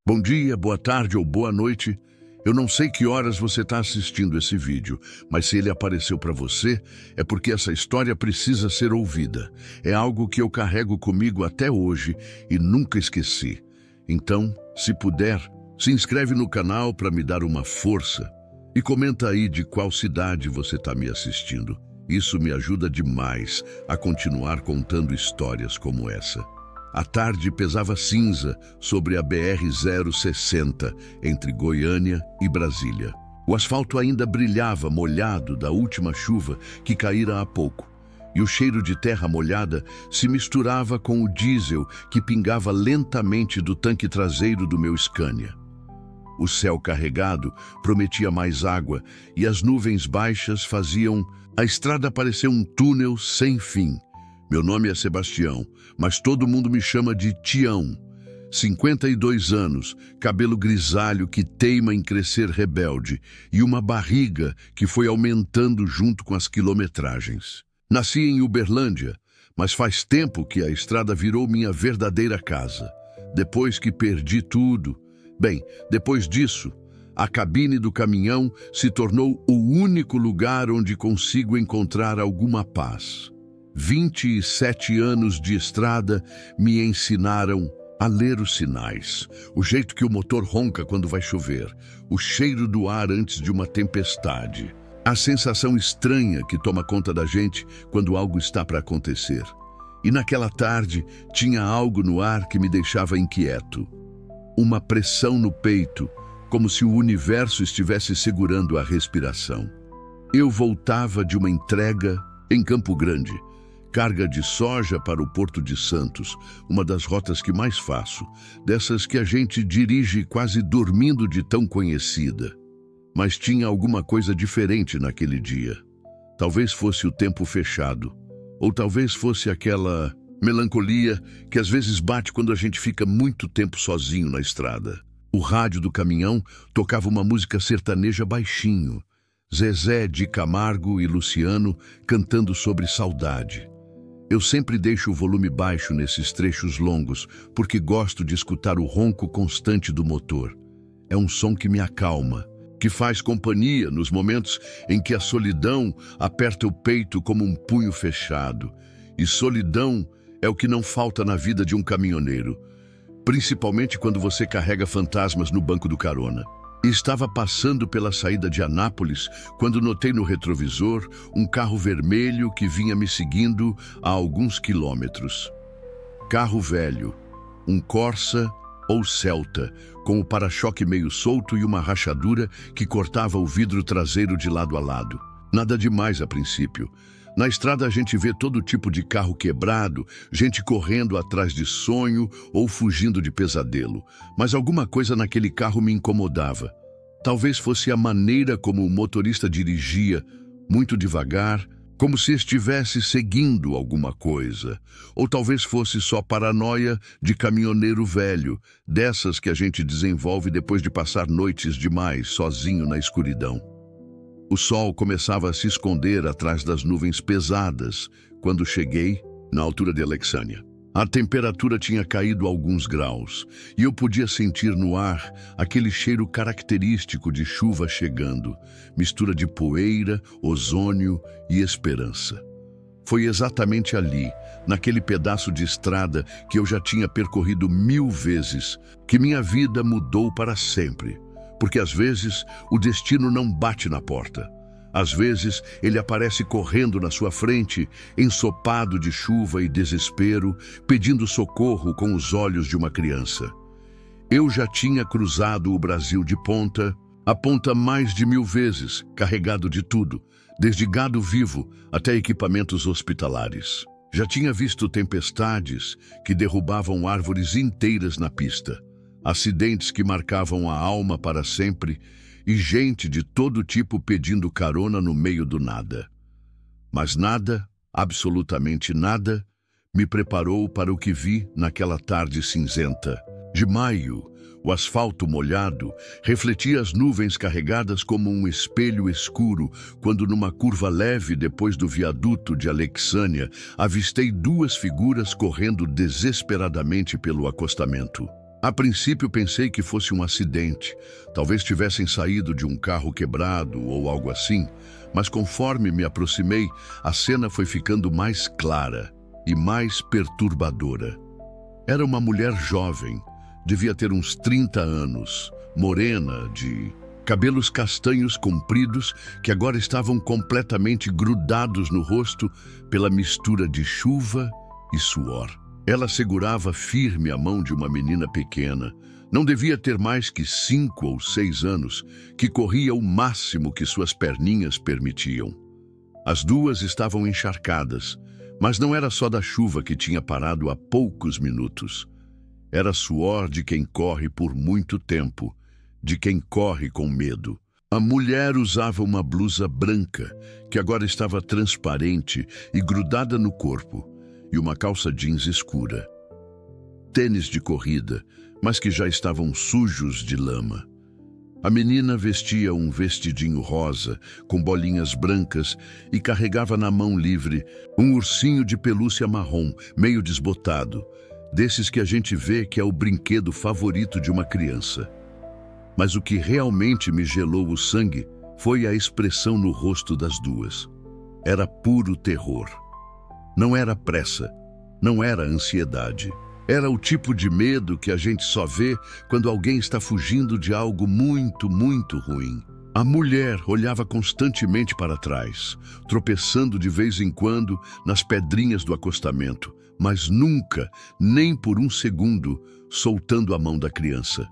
Bom dia, boa tarde ou boa noite. Eu não sei que horas você está assistindo esse vídeo, mas se ele apareceu para você, é porque essa história precisa ser ouvida. É algo que eu carrego comigo até hoje e nunca esqueci. Então, se puder, se inscreve no canal para me dar uma força e comenta aí de qual cidade você está me assistindo. Isso me ajuda demais a continuar contando histórias como essa. A tarde pesava cinza sobre a BR-060, entre Goiânia e Brasília. O asfalto ainda brilhava molhado da última chuva que caíra há pouco, e o cheiro de terra molhada se misturava com o diesel que pingava lentamente do tanque traseiro do meu Scania. O céu carregado prometia mais água e as nuvens baixas faziam a estrada parecer um túnel sem fim. Meu nome é Sebastião, mas todo mundo me chama de Tião. 52 anos, cabelo grisalho que teima em crescer rebelde e uma barriga que foi aumentando junto com as quilometragens. Nasci em Uberlândia, mas faz tempo que a estrada virou minha verdadeira casa. Depois que perdi tudo, depois disso, a cabine do caminhão se tornou o único lugar onde consigo encontrar alguma paz. 27 anos de estrada me ensinaram a ler os sinais, o jeito que o motor ronca quando vai chover, o cheiro do ar antes de uma tempestade, a sensação estranha que toma conta da gente quando algo está para acontecer. E naquela tarde tinha algo no ar que me deixava inquieto. Uma pressão no peito, como se o universo estivesse segurando a respiração. Eu voltava de uma entrega em Campo Grande, carga de soja para o Porto de Santos, uma das rotas que mais faço, dessas que a gente dirige quase dormindo de tão conhecida. Mas tinha alguma coisa diferente naquele dia. Talvez fosse o tempo fechado, ou talvez fosse aquela melancolia que às vezes bate quando a gente fica muito tempo sozinho na estrada. O rádio do caminhão tocava uma música sertaneja baixinho, Zezé de Camargo e Luciano cantando sobre saudade. Eu sempre deixo o volume baixo nesses trechos longos, porque gosto de escutar o ronco constante do motor. É um som que me acalma, que faz companhia nos momentos em que a solidão aperta o peito como um punho fechado. E solidão é o que não falta na vida de um caminhoneiro, principalmente quando você carrega fantasmas no banco do carona. Estava passando pela saída de Anápolis quando notei no retrovisor um carro vermelho que vinha me seguindo a alguns quilômetros. Carro velho, um Corsa ou Celta, com o para-choque meio solto e uma rachadura que cortava o vidro traseiro de lado a lado. Nada demais a princípio. Na estrada a gente vê todo tipo de carro quebrado, gente correndo atrás de sonho ou fugindo de pesadelo. Mas alguma coisa naquele carro me incomodava. Talvez fosse a maneira como o motorista dirigia, muito devagar, como se estivesse seguindo alguma coisa. Ou talvez fosse só paranoia de caminhoneiro velho, dessas que a gente desenvolve depois de passar noites demais sozinho na escuridão. O sol começava a se esconder atrás das nuvens pesadas quando cheguei na altura de Alexânia. A temperatura tinha caído alguns graus e eu podia sentir no ar aquele cheiro característico de chuva chegando, mistura de poeira, ozônio e esperança. Foi exatamente ali, naquele pedaço de estrada que eu já tinha percorrido 1000 vezes, que minha vida mudou para sempre. Porque às vezes o destino não bate na porta. Às vezes ele aparece correndo na sua frente, ensopado de chuva e desespero, pedindo socorro com os olhos de uma criança. Eu já tinha cruzado o Brasil de ponta a ponta mais de 1000 vezes, carregado de tudo, desde gado vivo até equipamentos hospitalares. Já tinha visto tempestades que derrubavam árvores inteiras na pista, acidentes que marcavam a alma para sempre e gente de todo tipo pedindo carona no meio do nada. Mas nada, absolutamente nada, me preparou para o que vi naquela tarde cinzenta. De maio, o asfalto molhado refletia as nuvens carregadas como um espelho escuro quando numa curva leve depois do viaduto de Alexânia avistei 2 figuras correndo desesperadamente pelo acostamento. A princípio pensei que fosse um acidente, talvez tivessem saído de um carro quebrado ou algo assim, mas conforme me aproximei, a cena foi ficando mais clara e mais perturbadora. Era uma mulher jovem, devia ter uns 30 anos, morena, de cabelos castanhos compridos que agora estavam completamente grudados no rosto pela mistura de chuva e suor. Ela segurava firme a mão de uma menina pequena, não devia ter mais que 5 ou 6 anos, que corria o máximo que suas perninhas permitiam. As duas estavam encharcadas, mas não era só da chuva que tinha parado há poucos minutos. Era suor de quem corre por muito tempo, de quem corre com medo. A mulher usava uma blusa branca, que agora estava transparente e grudada no corpo, e uma calça jeans escura. Tênis de corrida, mas que já estavam sujos de lama. A menina vestia um vestidinho rosa, com bolinhas brancas, e carregava na mão livre um ursinho de pelúcia marrom, meio desbotado, desses que a gente vê que é o brinquedo favorito de uma criança. Mas o que realmente me gelou o sangue foi a expressão no rosto das duas. Era puro terror. Não era pressa, não era ansiedade. Era o tipo de medo que a gente só vê quando alguém está fugindo de algo muito, muito ruim. A mulher olhava constantemente para trás, tropeçando de vez em quando nas pedrinhas do acostamento, mas nunca, nem por um segundo, soltando a mão da criança.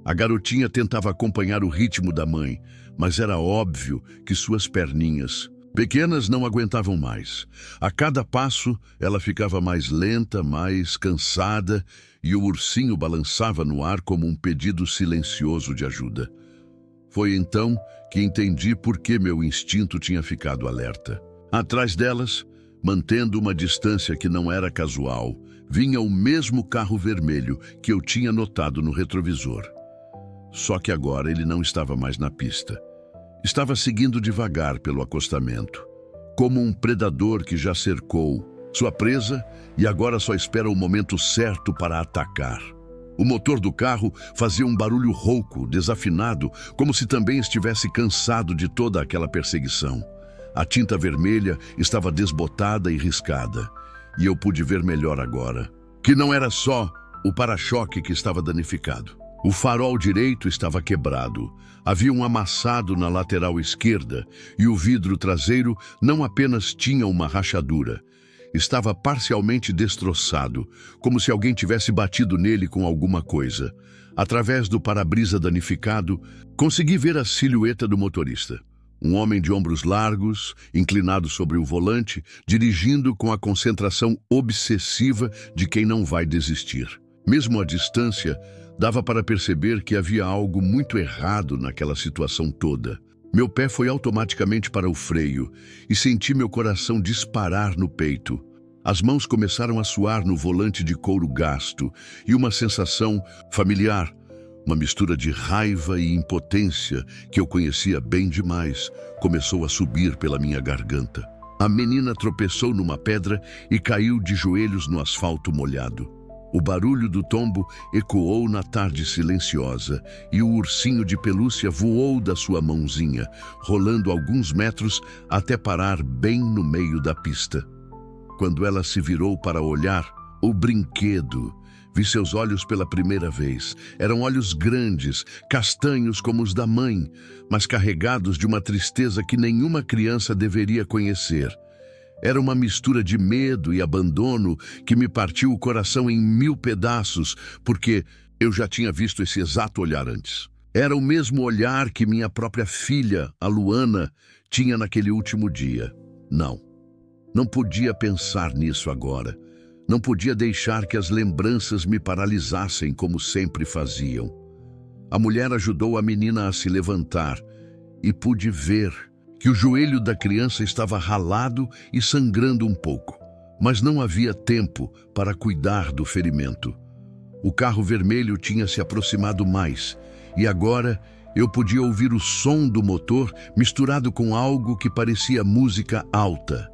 A garotinha tentava acompanhar o ritmo da mãe, mas era óbvio que suas perninhas pequenas não aguentavam mais. A cada passo, ela ficava mais lenta, mais cansada, e o ursinho balançava no ar como um pedido silencioso de ajuda. Foi então que entendi por que meu instinto tinha ficado alerta. Atrás delas, mantendo uma distância que não era casual, vinha o mesmo carro vermelho que eu tinha notado no retrovisor. Só que agora ele não estava mais na pista. Estava seguindo devagar pelo acostamento, como um predador que já cercou sua presa e agora só espera o momento certo para atacar. O motor do carro fazia um barulho rouco, desafinado, como se também estivesse cansado de toda aquela perseguição. A tinta vermelha estava desbotada e riscada, e eu pude ver melhor agora, que não era só o para-choque que estava danificado. O farol direito estava quebrado, havia um amassado na lateral esquerda e o vidro traseiro não apenas tinha uma rachadura, estava parcialmente destroçado, como se alguém tivesse batido nele com alguma coisa. Através do para-brisa danificado, consegui ver a silhueta do motorista. Um homem de ombros largos, inclinado sobre o volante, dirigindo com a concentração obsessiva de quem não vai desistir. Mesmo à distância, dava para perceber que havia algo muito errado naquela situação toda. Meu pé foi automaticamente para o freio e senti meu coração disparar no peito. As mãos começaram a suar no volante de couro gasto e uma sensação familiar, uma mistura de raiva e impotência que eu conhecia bem demais, começou a subir pela minha garganta. A menina tropeçou numa pedra e caiu de joelhos no asfalto molhado. O barulho do tombo ecoou na tarde silenciosa e o ursinho de pelúcia voou da sua mãozinha, rolando alguns metros até parar bem no meio da pista. Quando ela se virou para olhar, o brinquedo, vi seus olhos pela primeira vez. Eram olhos grandes, castanhos como os da mãe, mas carregados de uma tristeza que nenhuma criança deveria conhecer. Era uma mistura de medo e abandono que me partiu o coração em 1000 pedaços, porque eu já tinha visto esse exato olhar antes. Era o mesmo olhar que minha própria filha, a Luana, tinha naquele último dia. Não podia pensar nisso agora. Não podia deixar que as lembranças me paralisassem como sempre faziam. A mulher ajudou a menina a se levantar e pude ver que o joelho da criança estava ralado e sangrando um pouco, mas não havia tempo para cuidar do ferimento. O carro vermelho tinha se aproximado mais, e agora eu podia ouvir o som do motor misturado com algo que parecia música alta.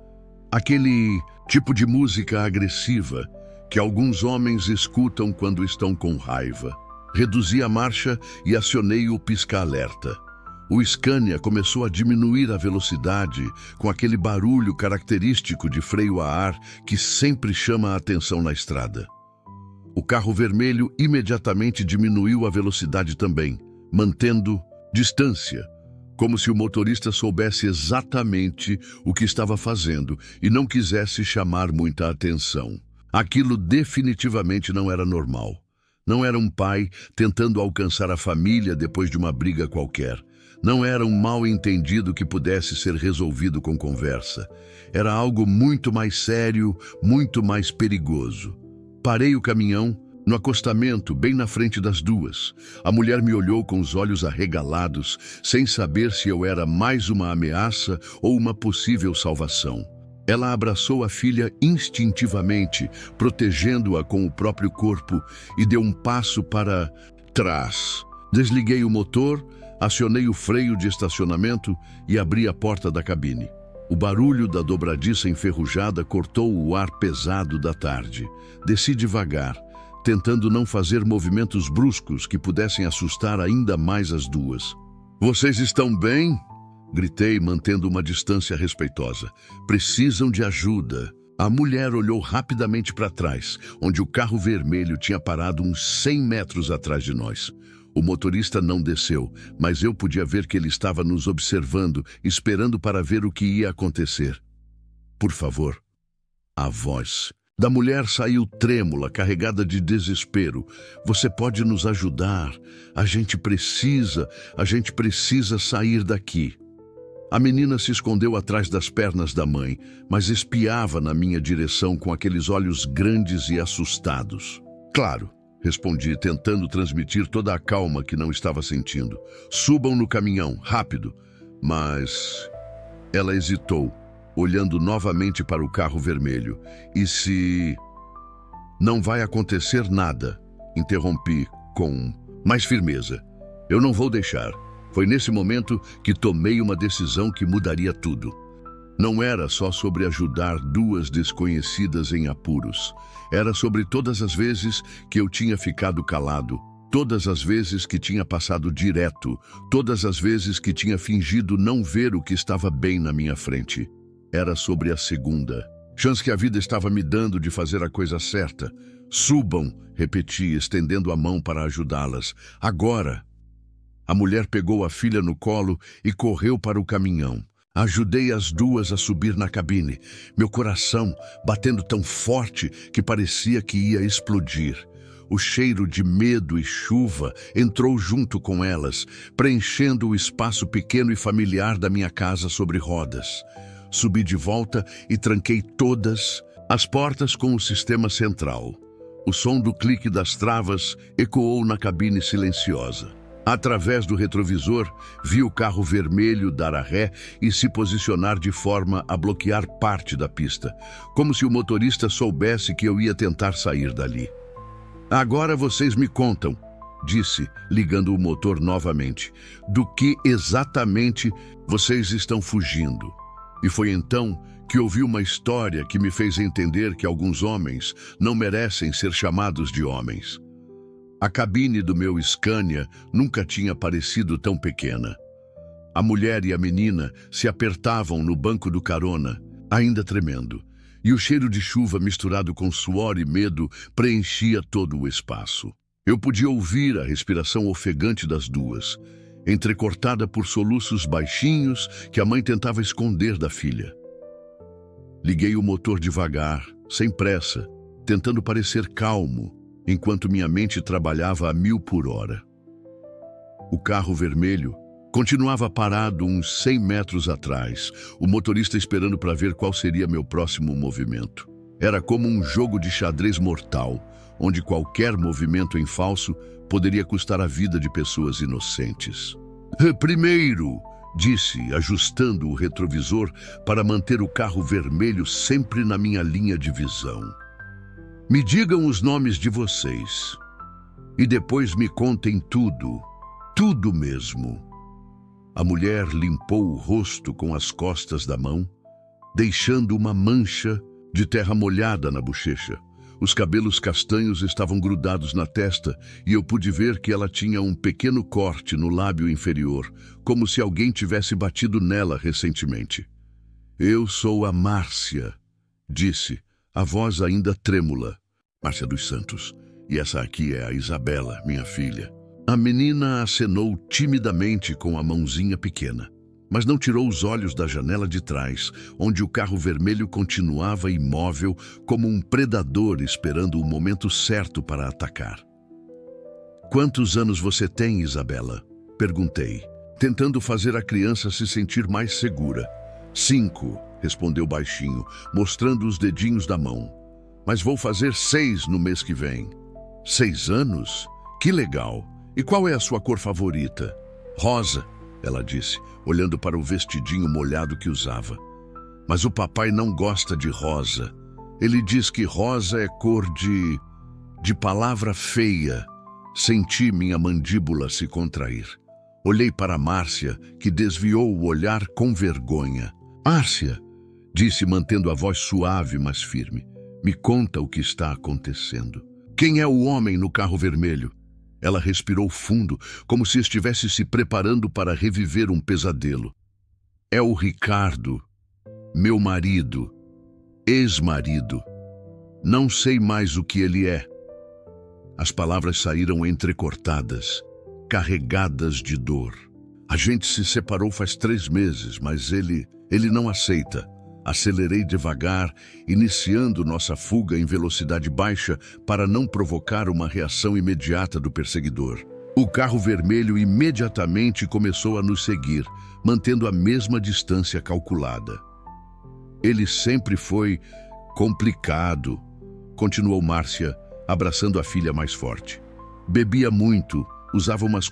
Aquele tipo de música agressiva que alguns homens escutam quando estão com raiva. Reduzi a marcha e acionei o pisca-alerta. O Scania começou a diminuir a velocidade com aquele barulho característico de freio a ar que sempre chama a atenção na estrada. O carro vermelho imediatamente diminuiu a velocidade também, mantendo distância, como se o motorista soubesse exatamente o que estava fazendo e não quisesse chamar muita atenção. Aquilo definitivamente não era normal. Não era um pai tentando alcançar a família depois de uma briga qualquer. Não era um mal-entendido que pudesse ser resolvido com conversa. Era algo muito mais sério, muito mais perigoso. Parei o caminhão no acostamento, bem na frente das duas. A mulher me olhou com os olhos arregalados, sem saber se eu era mais uma ameaça ou uma possível salvação. Ela abraçou a filha instintivamente, protegendo-a com o próprio corpo, e deu um passo para trás. Desliguei o motor, acionei o freio de estacionamento e abri a porta da cabine. O barulho da dobradiça enferrujada cortou o ar pesado da tarde. Desci devagar, tentando não fazer movimentos bruscos que pudessem assustar ainda mais as duas. "Vocês estão bem?" Gritei, mantendo uma distância respeitosa. "Precisam de ajuda." A mulher olhou rapidamente para trás, onde o carro vermelho tinha parado uns 100 metros atrás de nós. O motorista não desceu, mas eu podia ver que ele estava nos observando, esperando para ver o que ia acontecer. "Por favor." A voz da mulher saiu trêmula, carregada de desespero. "Você pode nos ajudar? A gente precisa sair daqui." A menina se escondeu atrás das pernas da mãe, mas espiava na minha direção com aqueles olhos grandes e assustados. "Claro," respondi, tentando transmitir toda a calma que não estava sentindo. "Subam no caminhão, rápido." Mas ela hesitou, olhando novamente para o carro vermelho. "E se..." "Não vai acontecer nada," interrompi com mais firmeza. "Eu não vou deixar." Foi nesse momento que tomei uma decisão que mudaria tudo. Não era só sobre ajudar duas desconhecidas em apuros. Era sobre todas as vezes que eu tinha ficado calado, todas as vezes que tinha passado direto, todas as vezes que tinha fingido não ver o que estava bem na minha frente. Era sobre a segunda chance que a vida estava me dando de fazer a coisa certa. "Subam," repeti, estendendo a mão para ajudá-las. "Agora." A mulher pegou a filha no colo e correu para o caminhão. Ajudei as duas a subir na cabine, meu coração batendo tão forte que parecia que ia explodir. O cheiro de medo e chuva entrou junto com elas, preenchendo o espaço pequeno e familiar da minha casa sobre rodas. Subi de volta e tranquei todas as portas com o sistema central. O som do clique das travas ecoou na cabine silenciosa. Através do retrovisor, vi o carro vermelho dar a ré e se posicionar de forma a bloquear parte da pista, como se o motorista soubesse que eu ia tentar sair dali. "Agora vocês me contam," disse, ligando o motor novamente, "do que exatamente vocês estão fugindo." E foi então que ouvi uma história que me fez entender que alguns homens não merecem ser chamados de homens. A cabine do meu Scania nunca tinha parecido tão pequena. A mulher e a menina se apertavam no banco do carona, ainda tremendo, e o cheiro de chuva misturado com suor e medo preenchia todo o espaço. Eu podia ouvir a respiração ofegante das duas, entrecortada por soluços baixinhos que a mãe tentava esconder da filha. Liguei o motor devagar, sem pressa, tentando parecer calmo, enquanto minha mente trabalhava a 1000 por hora. O carro vermelho continuava parado uns 100 metros atrás, o motorista esperando para ver qual seria meu próximo movimento. Era como um jogo de xadrez mortal, onde qualquer movimento em falso poderia custar a vida de pessoas inocentes. "Primeiro," disse, ajustando o retrovisor para manter o carro vermelho sempre na minha linha de visão. "Me digam os nomes de vocês. E depois me contem tudo. Tudo mesmo." A mulher limpou o rosto com as costas da mão, deixando uma mancha de terra molhada na bochecha. Os cabelos castanhos estavam grudados na testa e eu pude ver que ela tinha um pequeno corte no lábio inferior, como se alguém tivesse batido nela recentemente. Eu sou a Márcia, disse, a voz ainda trêmula. Márcia dos Santos. E essa aqui é a Isabela, minha filha. A menina acenou timidamente com a mãozinha pequena, mas não tirou os olhos da janela de trás, onde o carro vermelho continuava imóvel como um predador esperando o momento certo para atacar. Quantos anos você tem, Isabela? Perguntei, tentando fazer a criança se sentir mais segura. 5, respondeu baixinho, mostrando os dedinhos da mão. Mas vou fazer 6 no mês que vem. 6 anos? Que legal! E qual é a sua cor favorita? Rosa, ela disse, olhando para o vestidinho molhado que usava. Mas o papai não gosta de rosa. Ele diz que rosa é cor de palavra feia. Senti minha mandíbula se contrair. Olhei para Márcia, que desviou o olhar com vergonha. Márcia, disse mantendo a voz suave, mas firme. Me conta o que está acontecendo. Quem é o homem no carro vermelho? Ela respirou fundo, como se estivesse se preparando para reviver um pesadelo. É o Ricardo, meu marido, ex-marido. Não sei mais o que ele é. As palavras saíram entrecortadas, carregadas de dor. A gente se separou faz 3 meses, mas ele não aceita. Acelerei devagar, iniciando nossa fuga em velocidade baixa para não provocar uma reação imediata do perseguidor. O carro vermelho imediatamente começou a nos seguir, mantendo a mesma distância calculada. Ele sempre foi complicado, continuou Márcia, abraçando a filha mais forte. Bebia muito, usava umas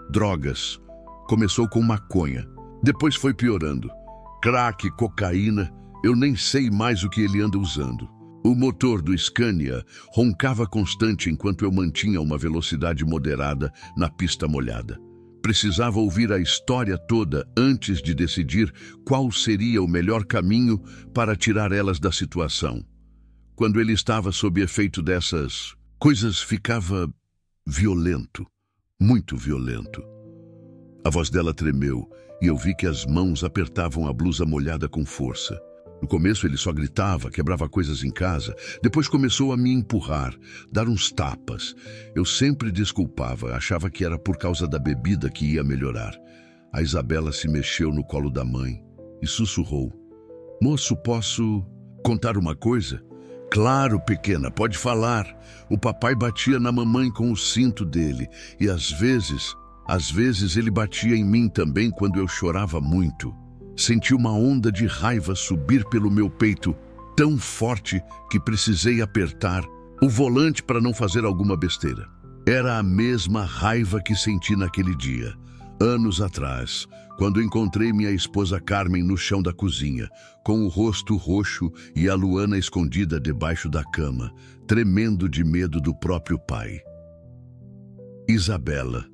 drogas. Começou com maconha, depois foi piorando. Crack, cocaína, eu nem sei mais o que ele anda usando. O motor do Scania roncava constante enquanto eu mantinha uma velocidade moderada na pista molhada. Precisava ouvir a história toda antes de decidir qual seria o melhor caminho para tirar elas da situação. Quando ele estava sob efeito dessas coisas, ficava violento, muito violento. A voz dela tremeu e eu vi que as mãos apertavam a blusa molhada com força. No começo ele só gritava, quebrava coisas em casa. Depois começou a me empurrar, dar uns tapas. Eu sempre desculpava, achava que era por causa da bebida que ia melhorar. A Isabela se mexeu no colo da mãe e sussurrou. Moço, posso contar uma coisa? Claro, pequena, pode falar. O papai batia na mamãe com o cinto dele e às vezes ele batia em mim também quando eu chorava muito. Senti uma onda de raiva subir pelo meu peito, tão forte que precisei apertar o volante para não fazer alguma besteira. Era a mesma raiva que senti naquele dia, anos atrás, quando encontrei minha esposa Carmen no chão da cozinha, com o rosto roxo e a Luana escondida debaixo da cama, tremendo de medo do próprio pai. Isabela,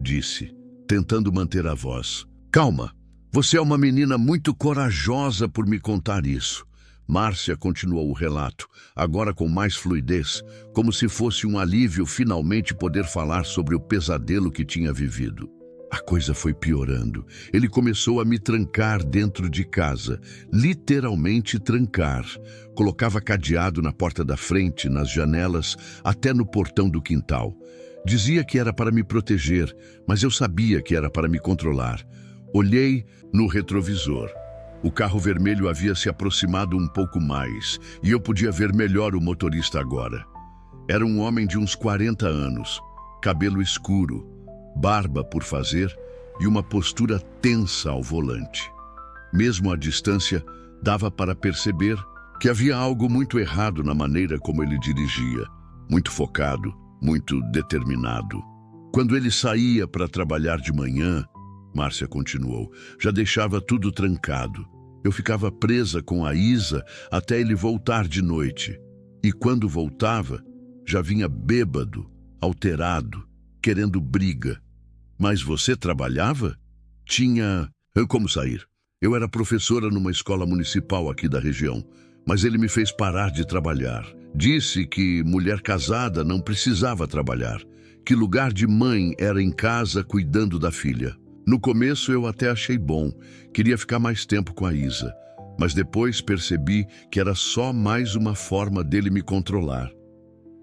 disse, tentando manter a voz. Calma, você é uma menina muito corajosa por me contar isso. Márcia continuou o relato, agora com mais fluidez, como se fosse um alívio finalmente poder falar sobre o pesadelo que tinha vivido. A coisa foi piorando. Ele começou a me trancar dentro de casa, literalmente trancar. Colocava cadeado na porta da frente, nas janelas, até no portão do quintal. Dizia que era para me proteger, mas eu sabia que era para me controlar. Olhei no retrovisor. O carro vermelho havia se aproximado um pouco mais e eu podia ver melhor o motorista agora. Era um homem de uns 40 anos, cabelo escuro, barba por fazer e uma postura tensa ao volante. Mesmo à distância, dava para perceber que havia algo muito errado na maneira como ele dirigia, muito focado, muito determinado. Quando ele saía para trabalhar de manhã, Márcia continuou, já deixava tudo trancado. Eu ficava presa com a Isa até ele voltar de noite. E quando voltava, já vinha bêbado, alterado, querendo briga. Mas você trabalhava? Tinha como sair. Eu era professora numa escola municipal aqui da região, mas ele me fez parar de trabalhar. Disse que mulher casada não precisava trabalhar, que lugar de mãe era em casa cuidando da filha. No começo eu até achei bom, queria ficar mais tempo com a Isa, mas depois percebi que era só mais uma forma dele me controlar.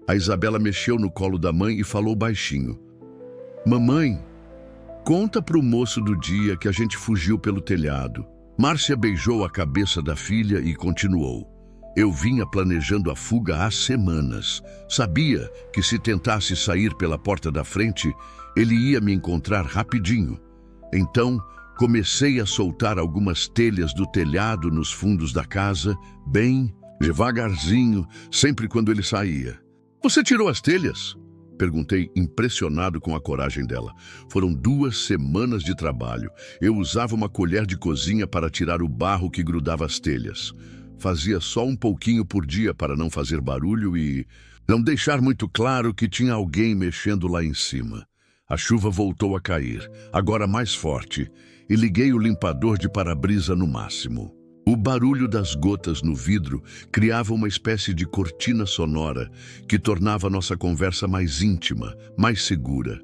A Isabela mexeu no colo da mãe e falou baixinho: "Mamãe, conta pro moço do dia que a gente fugiu pelo telhado." Márcia beijou a cabeça da filha e continuou: "Eu vinha planejando a fuga há semanas. Sabia que se tentasse sair pela porta da frente, ele ia me encontrar rapidinho. Então, comecei a soltar algumas telhas do telhado nos fundos da casa, bem devagarzinho, sempre quando ele saía." "Você tirou as telhas?" Perguntei, impressionado com a coragem dela. Foram 2 semanas de trabalho. Eu usava uma colher de cozinha para tirar o barro que grudava as telhas. Fazia só um pouquinho por dia para não fazer barulho e não deixar muito claro que tinha alguém mexendo lá em cima. A chuva voltou a cair, agora mais forte, e liguei o limpador de para-brisa no máximo. O barulho das gotas no vidro criava uma espécie de cortina sonora que tornava nossa conversa mais íntima, mais segura.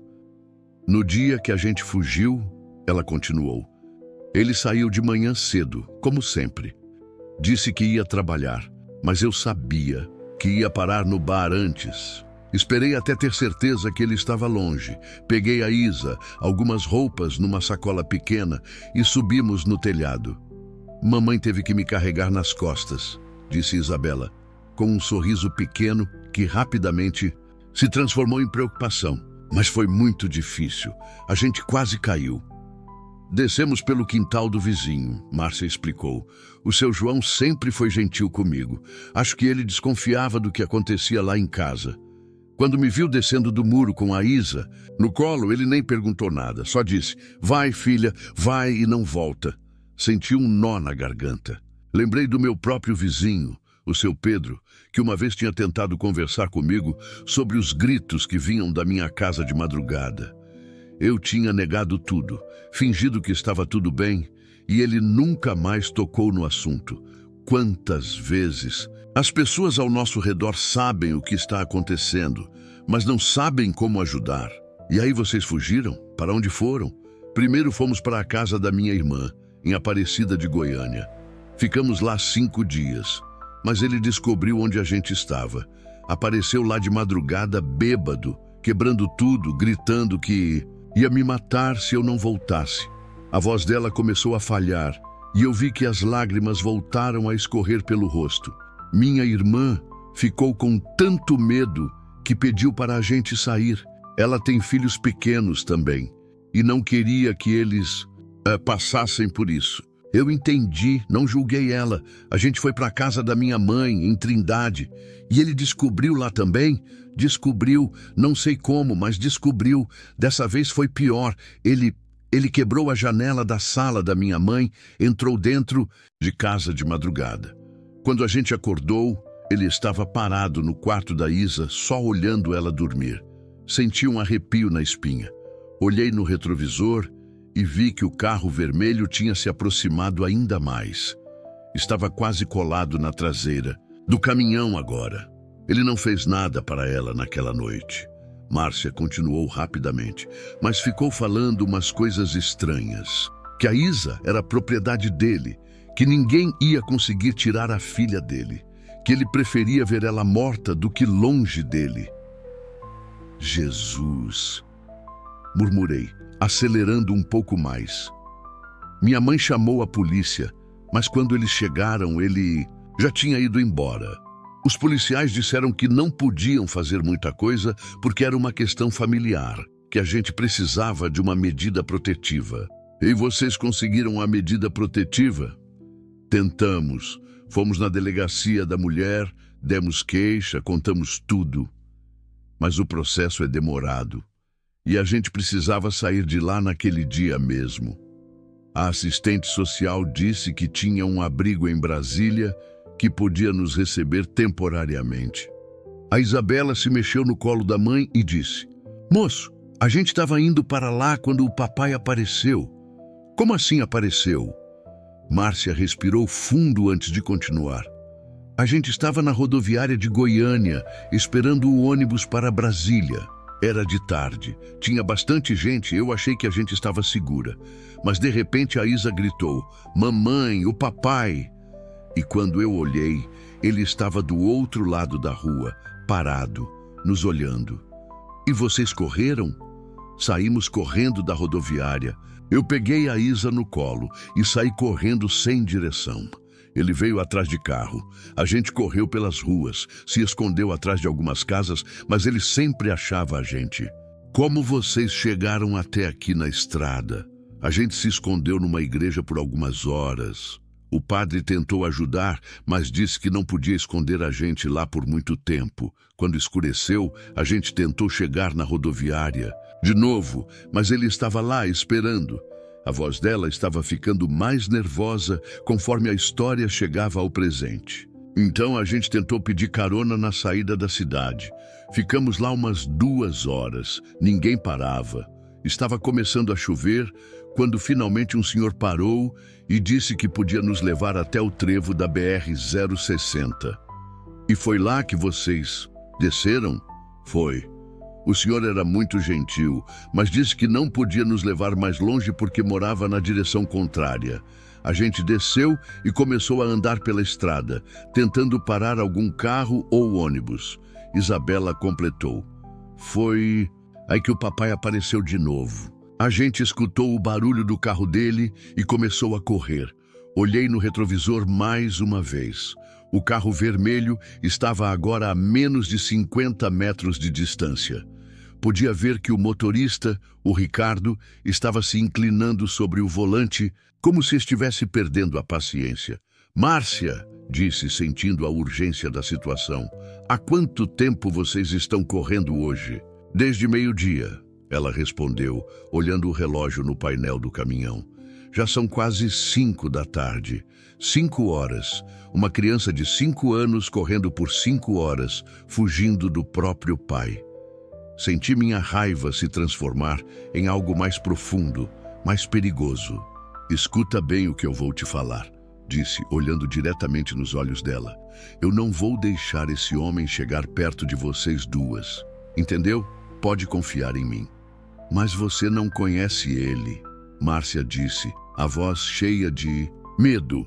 "No dia que a gente fugiu," ela continuou, "ele saiu de manhã cedo, como sempre. Disse que ia trabalhar, mas eu sabia que ia parar no bar antes. Esperei até ter certeza que ele estava longe. Peguei a Isa, algumas roupas numa sacola pequena e subimos no telhado. Mamãe teve que me carregar nas costas," disse Isabela, com um sorriso pequeno que rapidamente se transformou em preocupação. "Mas foi muito difícil. A gente quase caiu." "Descemos pelo quintal do vizinho," Márcia explicou. "O seu João sempre foi gentil comigo. Acho que ele desconfiava do que acontecia lá em casa. Quando me viu descendo do muro com a Isa no colo, ele nem perguntou nada, só disse: 'Vai, filha, vai e não volta.' Senti um nó na garganta. Lembrei do meu próprio vizinho, o seu Pedro, que uma vez tinha tentado conversar comigo sobre os gritos que vinham da minha casa de madrugada. Eu tinha negado tudo, fingido que estava tudo bem, e ele nunca mais tocou no assunto. Quantas vezes as pessoas ao nosso redor sabem o que está acontecendo, mas não sabem como ajudar. E aí vocês fugiram? Para onde foram?" "Primeiro fomos para a casa da minha irmã, em Aparecida de Goiânia. Ficamos lá 5 dias, mas ele descobriu onde a gente estava. Apareceu lá de madrugada bêbado, quebrando tudo, gritando que ia me matar se eu não voltasse. A voz dela começou a falhar e eu vi que as lágrimas voltaram a escorrer pelo rosto. Minha irmã ficou com tanto medo que pediu para a gente sair. Ela tem filhos pequenos também e não queria que eles passassem por isso. Eu entendi, não julguei ela. A gente foi para a casa da minha mãe, em Trindade, e ele descobriu lá também. Descobriu, não sei como, mas descobriu. Dessa vez foi pior. Ele quebrou a janela da sala da minha mãe, entrou dentro de casa de madrugada. Quando a gente acordou, ele estava parado no quarto da Isa, só olhando ela dormir. Senti um arrepio na espinha. Olhei no retrovisor e vi que o carro vermelho tinha se aproximado ainda mais. Estava quase colado na traseira do caminhão agora. Ele não fez nada para ela naquela noite. Márcia continuou rapidamente, mas ficou falando umas coisas estranhas. Que a Isa era propriedade dele, que ninguém ia conseguir tirar a filha dele, que ele preferia ver ela morta do que longe dele. "Jesus!" murmurei, acelerando um pouco mais. Minha mãe chamou a polícia, mas quando eles chegaram, ele já tinha ido embora. Os policiais disseram que não podiam fazer muita coisa porque era uma questão familiar, que a gente precisava de uma medida protetiva. "E vocês conseguiram a medida protetiva?" "Tentamos. Fomos na delegacia da mulher, demos queixa, contamos tudo. Mas o processo é demorado. E a gente precisava sair de lá naquele dia mesmo. A assistente social disse que tinha um abrigo em Brasília que podia nos receber temporariamente." A Isabela se mexeu no colo da mãe e disse: "Moço, a gente estava indo para lá quando o papai apareceu." "Como assim apareceu?" Márcia respirou fundo antes de continuar. A gente estava na rodoviária de Goiânia, esperando o ônibus para Brasília. Era de tarde, tinha bastante gente e eu achei que a gente estava segura. Mas de repente a Isa gritou, "Mamãe, o papai!" E quando eu olhei, ele estava do outro lado da rua, parado, nos olhando. "E vocês correram?" Saímos correndo da rodoviária. Eu peguei a Isa no colo e saí correndo sem direção. Ele veio atrás de carro. A gente correu pelas ruas, se escondeu atrás de algumas casas, mas ele sempre achava a gente. "Como vocês chegaram até aqui na estrada?" "A gente se escondeu numa igreja por algumas horas. O padre tentou ajudar, mas disse que não podia esconder a gente lá por muito tempo. Quando escureceu, a gente tentou chegar na rodoviária. De novo, mas ele estava lá esperando." A voz dela estava ficando mais nervosa conforme a história chegava ao presente. "Então a gente tentou pedir carona na saída da cidade. Ficamos lá umas 2 horas. Ninguém parava. Estava começando a chover quando finalmente um senhor parou e disse que podia nos levar até o trevo da BR-060. "E foi lá que vocês desceram?" "Foi. O senhor era muito gentil, mas disse que não podia nos levar mais longe porque morava na direção contrária. A gente desceu e começou a andar pela estrada, tentando parar algum carro ou ônibus." Isabela completou. "Foi aí que o papai apareceu de novo. A gente escutou o barulho do carro dele e começou a correr. Olhei no retrovisor mais uma vez. O carro vermelho estava agora a menos de 50 metros de distância. Podia ver que o motorista, o Ricardo, estava se inclinando sobre o volante, como se estivesse perdendo a paciência. "Márcia", disse, sentindo a urgência da situação, "há quanto tempo vocês estão correndo hoje?" "Desde meio-dia", ela respondeu, olhando o relógio no painel do caminhão. "Já são quase 5 da tarde. 5 horas. Uma criança de 5 anos correndo por 5 horas, fugindo do próprio pai." Senti minha raiva se transformar em algo mais profundo, mais perigoso. "Escuta bem o que eu vou te falar", disse, olhando diretamente nos olhos dela. "Eu não vou deixar esse homem chegar perto de vocês duas. Entendeu? Pode confiar em mim." "Mas você não conhece ele", Márcia disse, a voz cheia de medo.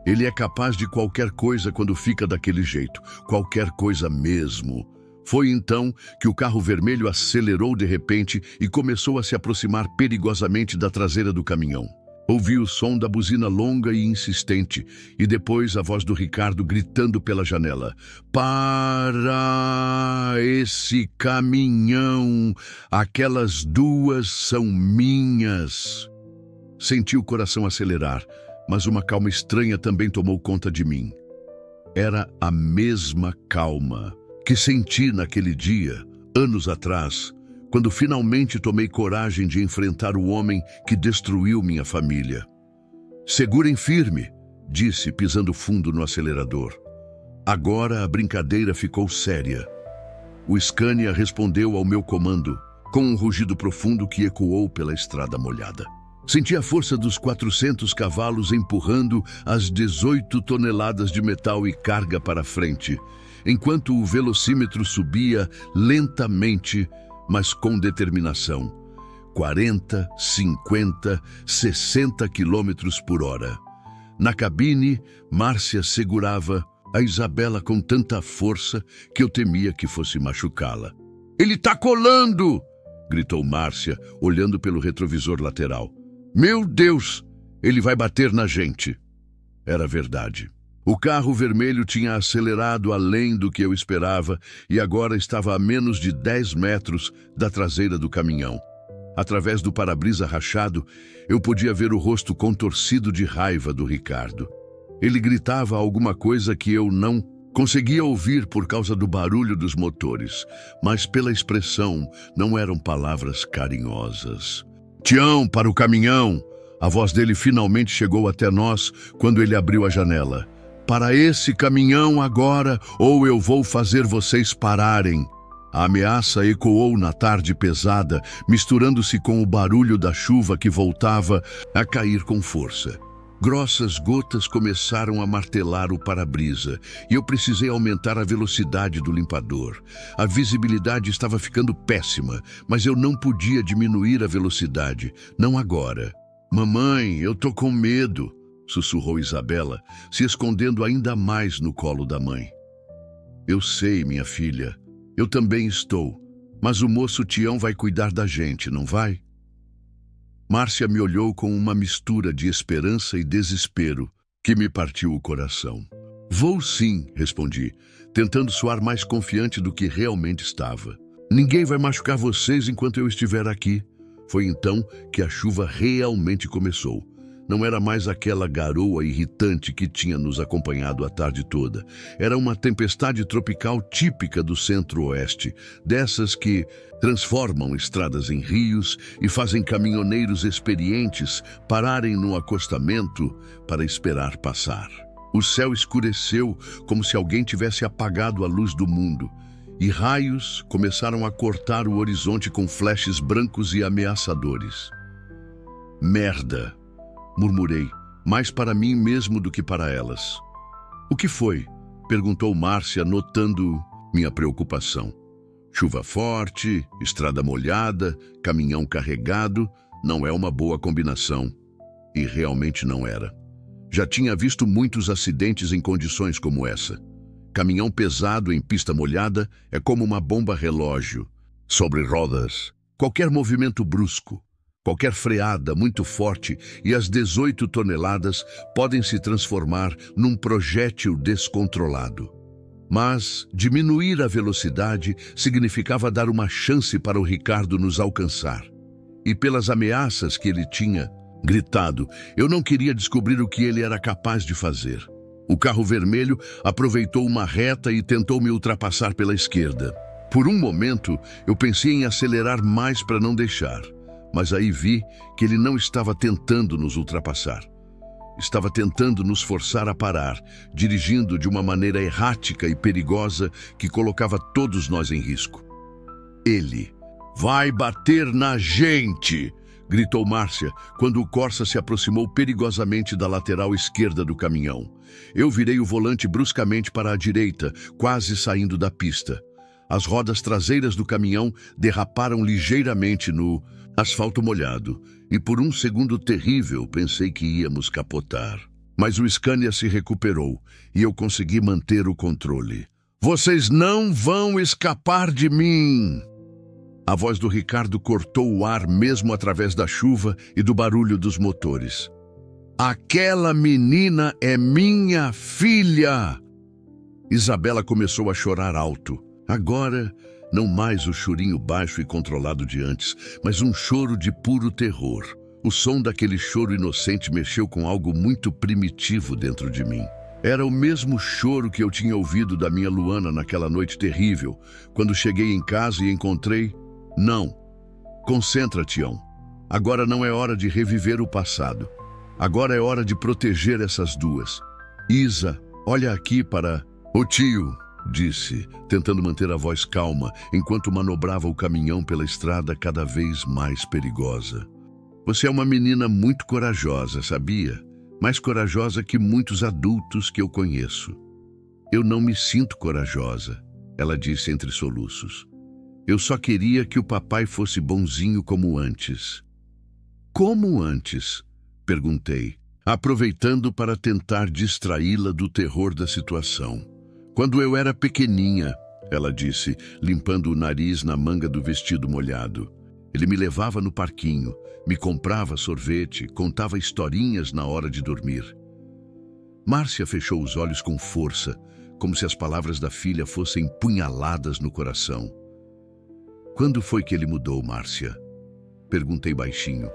"Ele é capaz de qualquer coisa quando fica daquele jeito, qualquer coisa mesmo." Foi então que o carro vermelho acelerou de repente e começou a se aproximar perigosamente da traseira do caminhão. Ouvi o som da buzina longa e insistente e depois a voz do Ricardo gritando pela janela: "Para esse caminhão! Aquelas duas são minhas!" Senti o coração acelerar, mas uma calma estranha também tomou conta de mim. Era a mesma calma que senti naquele dia, anos atrás, quando finalmente tomei coragem de enfrentar o homem que destruiu minha família. "Segurem firme", disse, pisando fundo no acelerador. Agora a brincadeira ficou séria. O Scania respondeu ao meu comando, com um rugido profundo que ecoou pela estrada molhada. Senti a força dos 400 cavalos empurrando as 18 toneladas de metal e carga para frente, enquanto o velocímetro subia lentamente, mas com determinação. 40, 50, 60 quilômetros por hora. Na cabine, Márcia segurava a Isabela com tanta força que eu temia que fosse machucá-la. "Ele tá colando!" gritou Márcia, olhando pelo retrovisor lateral. "Meu Deus! Ele vai bater na gente!" Era verdade. O carro vermelho tinha acelerado além do que eu esperava e agora estava a menos de 10 metros da traseira do caminhão. Através do para-brisa rachado, eu podia ver o rosto contorcido de raiva do Ricardo. Ele gritava alguma coisa que eu não conseguia ouvir por causa do barulho dos motores, mas pela expressão não eram palavras carinhosas. "Tião, para o caminhão!" A voz dele finalmente chegou até nós quando ele abriu a janela. "Para esse caminhão agora, ou eu vou fazer vocês pararem." A ameaça ecoou na tarde pesada, misturando-se com o barulho da chuva que voltava a cair com força. Grossas gotas começaram a martelar o para-brisa e eu precisei aumentar a velocidade do limpador. A visibilidade estava ficando péssima, mas eu não podia diminuir a velocidade, não agora. Mamãe, eu tô com medo, sussurrou Isabela, se escondendo ainda mais no colo da mãe. Eu sei, minha filha, eu também estou, mas o moço Tião vai cuidar da gente, não vai? Márcia me olhou com uma mistura de esperança e desespero que me partiu o coração. Vou sim, respondi, tentando soar mais confiante do que realmente estava. Ninguém vai machucar vocês enquanto eu estiver aqui. Foi então que a chuva realmente começou. Não era mais aquela garoa irritante que tinha nos acompanhado a tarde toda. Era uma tempestade tropical típica do centro-oeste, dessas que transformam estradas em rios e fazem caminhoneiros experientes pararem no acostamento para esperar passar. O céu escureceu como se alguém tivesse apagado a luz do mundo, e raios começaram a cortar o horizonte com flashes brancos e ameaçadores. Merda! Murmurei, mais para mim mesmo do que para elas. O que foi? Perguntou Márcia, notando minha preocupação. Chuva forte, estrada molhada, caminhão carregado, não é uma boa combinação. E realmente não era. Já tinha visto muitos acidentes em condições como essa. Caminhão pesado em pista molhada é como uma bomba relógio sobre rodas. Qualquer movimento brusco, qualquer freada muito forte e as 18 toneladas podem se transformar num projétil descontrolado. Mas diminuir a velocidade significava dar uma chance para o Ricardo nos alcançar. E pelas ameaças que ele tinha gritado, eu não queria descobrir o que ele era capaz de fazer. O carro vermelho aproveitou uma reta e tentou me ultrapassar pela esquerda. Por um momento, eu pensei em acelerar mais para não deixar. Mas aí vi que ele não estava tentando nos ultrapassar. Estava tentando nos forçar a parar, dirigindo de uma maneira errática e perigosa que colocava todos nós em risco. Ele vai bater na gente! Gritou Márcia quando o Corsa se aproximou perigosamente da lateral esquerda do caminhão. Eu virei o volante bruscamente para a direita, quase saindo da pista. As rodas traseiras do caminhão derraparam ligeiramente no asfalto molhado, e por um segundo terrível pensei que íamos capotar. Mas o Scania se recuperou, e eu consegui manter o controle. Vocês não vão escapar de mim! A voz do Ricardo cortou o ar mesmo através da chuva e do barulho dos motores. Aquela menina é minha filha! Isabela começou a chorar alto. Agora, não mais o chorinho baixo e controlado de antes, mas um choro de puro terror. O som daquele choro inocente mexeu com algo muito primitivo dentro de mim. Era o mesmo choro que eu tinha ouvido da minha Luana naquela noite terrível, quando cheguei em casa e encontrei... Não. Concentra, Tião. Agora não é hora de reviver o passado. Agora é hora de proteger essas duas. Isa, olha aqui para... O tio... disse, tentando manter a voz calma, enquanto manobrava o caminhão pela estrada cada vez mais perigosa. Você é uma menina muito corajosa, sabia? Mais corajosa que muitos adultos que eu conheço. Eu não me sinto corajosa, ela disse entre soluços. Eu só queria que o papai fosse bonzinho como antes. Como antes? Perguntei, aproveitando para tentar distraí-la do terror da situação. Quando eu era pequeninha, ela disse, limpando o nariz na manga do vestido molhado. Ele me levava no parquinho, me comprava sorvete, contava historinhas na hora de dormir. Márcia fechou os olhos com força, como se as palavras da filha fossem punhaladas no coração. Quando foi que ele mudou, Márcia? Perguntei baixinho.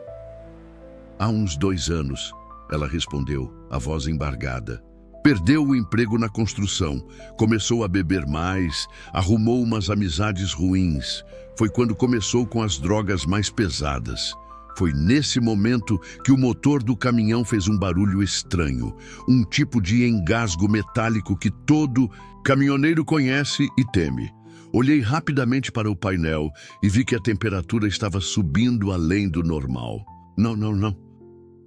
Há uns 2 anos, ela respondeu, a voz embargada. Perdeu o emprego na construção, começou a beber mais, arrumou umas amizades ruins. Foi quando começou com as drogas mais pesadas. Foi nesse momento que o motor do caminhão fez um barulho estranho, um tipo de engasgo metálico que todo caminhoneiro conhece e teme. Olhei rapidamente para o painel e vi que a temperatura estava subindo além do normal. Não.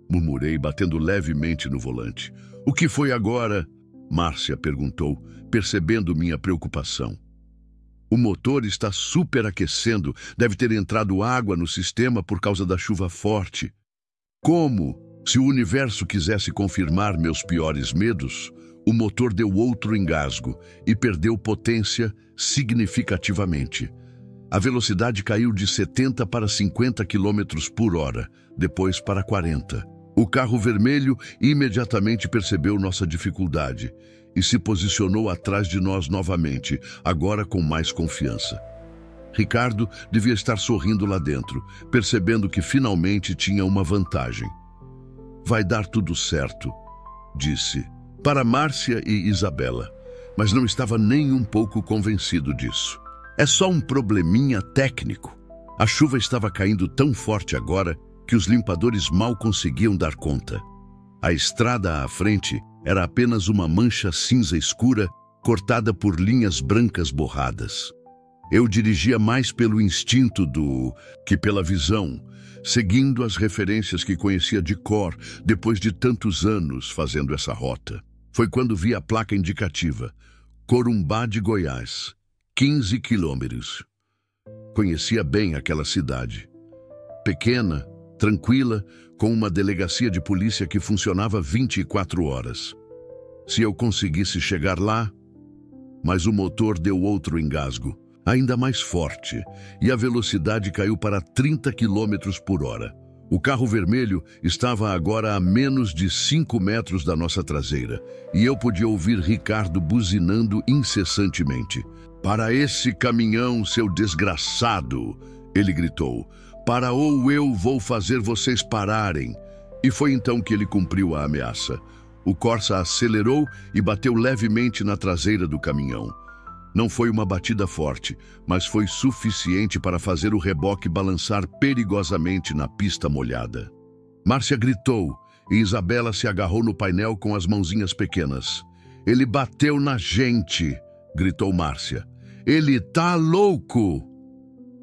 murmurei, batendo levemente no volante. O que foi agora? Márcia perguntou, percebendo minha preocupação. O motor está superaquecendo. Deve ter entrado água no sistema por causa da chuva forte. Como? Se o universo quisesse confirmar meus piores medos, o motor deu outro engasgo e perdeu potência significativamente. A velocidade caiu de 70 para 50 km por hora, depois para 40. O carro vermelho imediatamente percebeu nossa dificuldade e se posicionou atrás de nós novamente, agora com mais confiança. Ricardo devia estar sorrindo lá dentro, percebendo que finalmente tinha uma vantagem. Vai dar tudo certo, disse, para Márcia e Isabela, mas não estava nem um pouco convencido disso. É só um probleminha técnico. A chuva estava caindo tão forte agora que os limpadores mal conseguiam dar conta. A estrada à frente era apenas uma mancha cinza escura cortada por linhas brancas borradas. Eu dirigia mais pelo instinto que pela visão, seguindo as referências que conhecia de cor depois de tantos anos fazendo essa rota. Foi quando vi a placa indicativa, Corumbá de Goiás, 15 quilômetros. Conhecia bem aquela cidade. Pequena, tranquila, com uma delegacia de polícia que funcionava 24 horas. Se eu conseguisse chegar lá, mas o motor deu outro engasgo, ainda mais forte, e a velocidade caiu para 30 km por hora. O carro vermelho estava agora a menos de 5 metros da nossa traseira, e eu podia ouvir Ricardo buzinando incessantemente. Para esse caminhão, seu desgraçado, ele gritou. Para ou eu vou fazer vocês pararem. E foi então que ele cumpriu a ameaça. O Corsa acelerou e bateu levemente na traseira do caminhão. Não foi uma batida forte, mas foi suficiente para fazer o reboque balançar perigosamente na pista molhada. Márcia gritou e Isabela se agarrou no painel com as mãozinhas pequenas. Ele bateu na gente, gritou Márcia. Ele tá louco!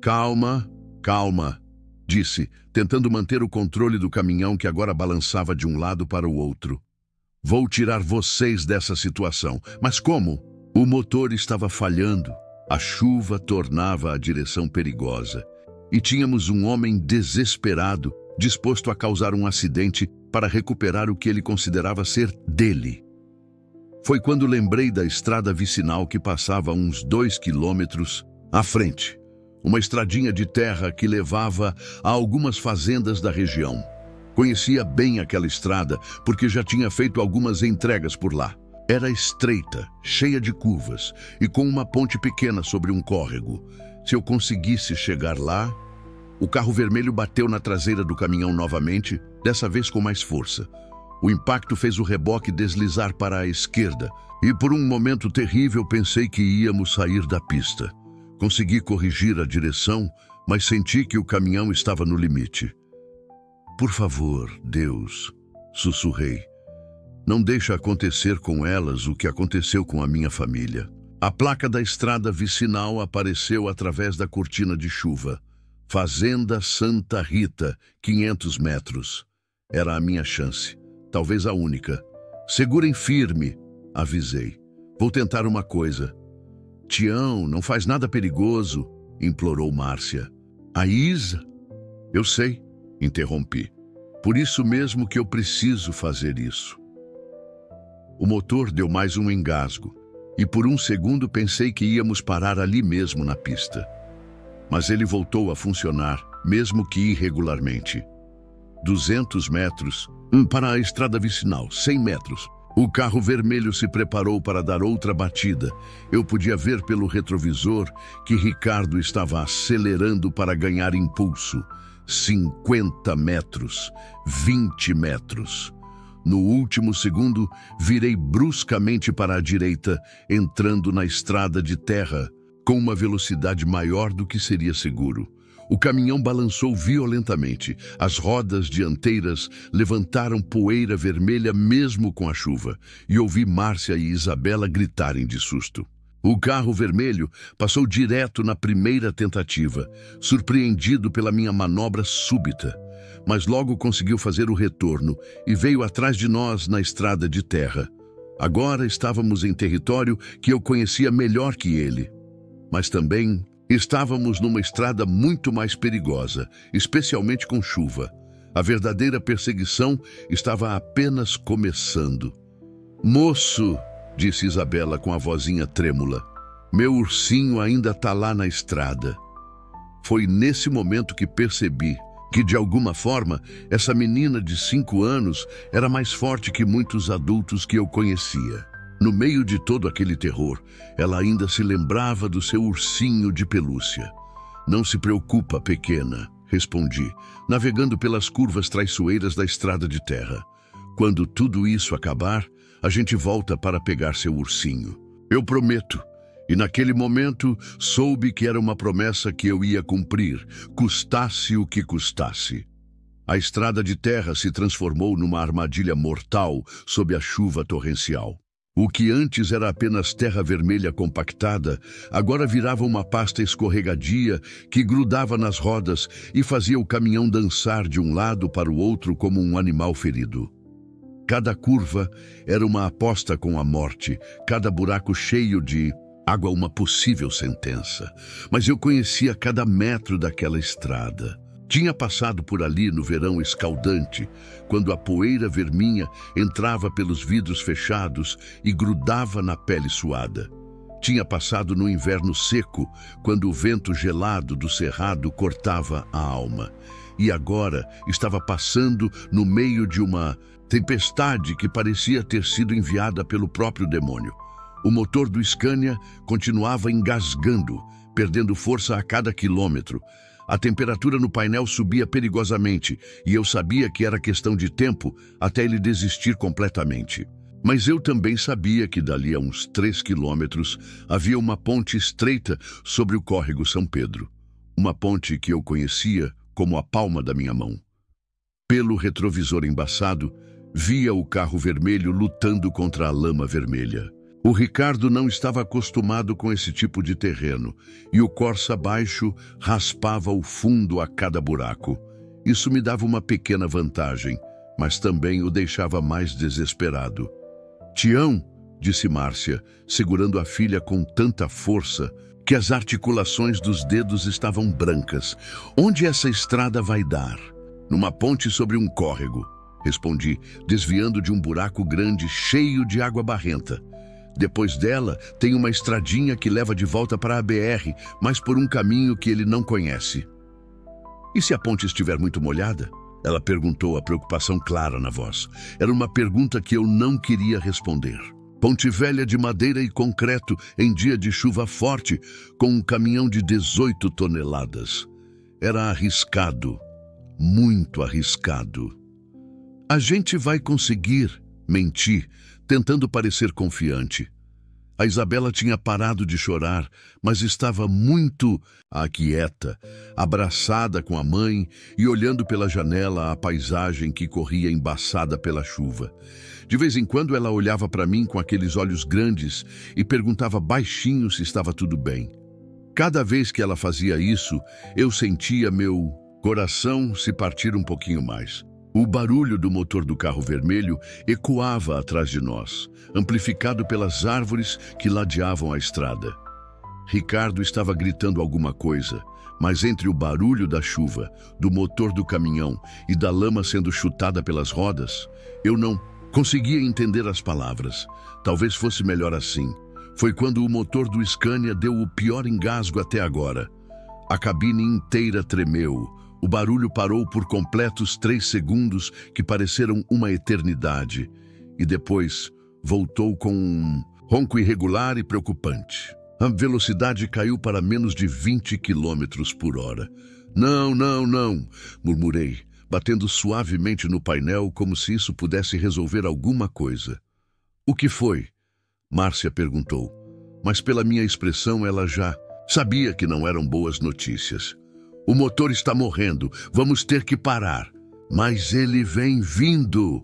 Calma, calma, disse, tentando manter o controle do caminhão que agora balançava de um lado para o outro. Vou tirar vocês dessa situação. Mas como? O motor estava falhando, a chuva tornava a direção perigosa e tínhamos um homem desesperado, disposto a causar um acidente para recuperar o que ele considerava ser dele. Foi quando lembrei da estrada vicinal que passava a uns 2 quilômetros à frente, uma estradinha de terra que levava a algumas fazendas da região. Conhecia bem aquela estrada porque já tinha feito algumas entregas por lá. Era estreita, cheia de curvas e com uma ponte pequena sobre um córrego. Se eu conseguisse chegar lá... O carro vermelho bateu na traseira do caminhão novamente, dessa vez com mais força. O impacto fez o reboque deslizar para a esquerda e por um momento terrível pensei que íamos sair da pista. Consegui corrigir a direção, mas senti que o caminhão estava no limite. Por favor, Deus, sussurrei. Não deixa acontecer com elas o que aconteceu com a minha família. A placa da estrada vicinal apareceu através da cortina de chuva. Fazenda Santa Rita, 500 metros. Era a minha chance, talvez a única. Segurem firme, avisei. Vou tentar uma coisa. Tião, não faz nada perigoso, implorou Márcia. A Isa? Eu sei, interrompi. Por isso mesmo que eu preciso fazer isso. O motor deu mais um engasgo, e por um segundo pensei que íamos parar ali mesmo na pista. Mas ele voltou a funcionar, mesmo que irregularmente. 200 metros, para a estrada vicinal, 100 metros. O carro vermelho se preparou para dar outra batida. Eu podia ver pelo retrovisor que Ricardo estava acelerando para ganhar impulso. 50 metros, 20 metros. No último segundo, virei bruscamente para a direita, entrando na estrada de terra, com uma velocidade maior do que seria seguro. O caminhão balançou violentamente. As rodas dianteiras levantaram poeira vermelha mesmo com a chuva, e ouvi Márcia e Isabela gritarem de susto. O carro vermelho passou direto na primeira tentativa, surpreendido pela minha manobra súbita. mas logo conseguiu fazer o retorno e veio atrás de nós na estrada de terra. Agora estávamos em território que eu conhecia melhor que ele. Mas também estávamos numa estrada muito mais perigosa, especialmente com chuva. A verdadeira perseguição estava apenas começando. "Moço", disse Isabela com a vozinha trêmula, "meu ursinho ainda está lá na estrada." Foi nesse momento que percebi que, de alguma forma, essa menina de 5 anos era mais forte que muitos adultos que eu conhecia. No meio de todo aquele terror, ela ainda se lembrava do seu ursinho de pelúcia. "Não se preocupa, pequena", respondi, navegando pelas curvas traiçoeiras da estrada de terra. "Quando tudo isso acabar, a gente volta para pegar seu ursinho. Eu prometo." E naquele momento soube que era uma promessa que eu ia cumprir, custasse o que custasse. A estrada de terra se transformou numa armadilha mortal sob a chuva torrencial. O que antes era apenas terra vermelha compactada, agora virava uma pasta escorregadia que grudava nas rodas e fazia o caminhão dançar de um lado para o outro como um animal ferido. Cada curva era uma aposta com a morte, cada buraco cheio de água uma possível sentença. Mas eu conhecia cada metro daquela estrada. Tinha passado por ali no verão escaldante, quando a poeira vermelha entrava pelos vidros fechados e grudava na pele suada. Tinha passado no inverno seco, quando o vento gelado do cerrado cortava a alma. E agora estava passando no meio de uma tempestade que parecia ter sido enviada pelo próprio demônio. O motor do Scania continuava engasgando, perdendo força a cada quilômetro. A temperatura no painel subia perigosamente e eu sabia que era questão de tempo até ele desistir completamente. Mas eu também sabia que dali a uns 3 quilômetros havia uma ponte estreita sobre o córrego São Pedro. Uma ponte que eu conhecia como a palma da minha mão. Pelo retrovisor embaçado, via o carro vermelho lutando contra a lama vermelha. O Ricardo não estava acostumado com esse tipo de terreno, e o Corsa baixo raspava o fundo a cada buraco. Isso me dava uma pequena vantagem, mas também o deixava mais desesperado. "Tião", disse Márcia, segurando a filha com tanta força que as articulações dos dedos estavam brancas. "Onde essa estrada vai dar?" "Numa ponte sobre um córrego", respondi, desviando de um buraco grande cheio de água barrenta. "Depois dela, tem uma estradinha que leva de volta para a BR, mas por um caminho que ele não conhece." "E se a ponte estiver muito molhada?" Ela perguntou, a preocupação clara na voz. Era uma pergunta que eu não queria responder. Ponte velha de madeira e concreto em dia de chuva forte, com um caminhão de 18 toneladas. Era arriscado, muito arriscado. "A gente vai conseguir", menti, tentando parecer confiante. A Isabela tinha parado de chorar, mas estava muito aquieta, abraçada com a mãe e olhando pela janela a paisagem que corria embaçada pela chuva. De vez em quando ela olhava para mim com aqueles olhos grandes e perguntava baixinho se estava tudo bem. Cada vez que ela fazia isso, eu sentia meu coração se partir um pouquinho mais. O barulho do motor do carro vermelho ecoava atrás de nós, amplificado pelas árvores que ladeavam a estrada. Ricardo estava gritando alguma coisa, mas entre o barulho da chuva, do motor do caminhão e da lama sendo chutada pelas rodas, eu não conseguia entender as palavras. Talvez fosse melhor assim. Foi quando o motor do Scania deu o pior engasgo até agora. A cabine inteira tremeu. O barulho parou por completos 3 segundos que pareceram uma eternidade. E depois voltou com um ronco irregular e preocupante. A velocidade caiu para menos de 20 quilômetros por hora. Não, murmurei, batendo suavemente no painel como se isso pudesse resolver alguma coisa. "O que foi?" Márcia perguntou, mas pela minha expressão ela já sabia que não eram boas notícias. "O motor está morrendo, vamos ter que parar." "Mas ele vem vindo!"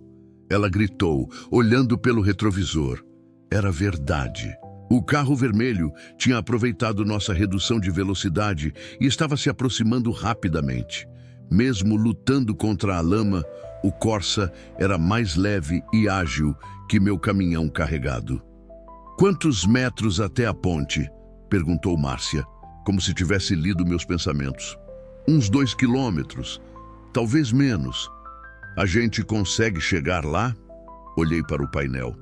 Ela gritou, olhando pelo retrovisor. Era verdade. O carro vermelho tinha aproveitado nossa redução de velocidade e estava se aproximando rapidamente. Mesmo lutando contra a lama, o Corsa era mais leve e ágil que meu caminhão carregado. "Quantos metros até a ponte?" perguntou Márcia, como se tivesse lido meus pensamentos. "Uns 2 quilômetros, talvez menos. A gente consegue chegar lá?" Olhei para o painel.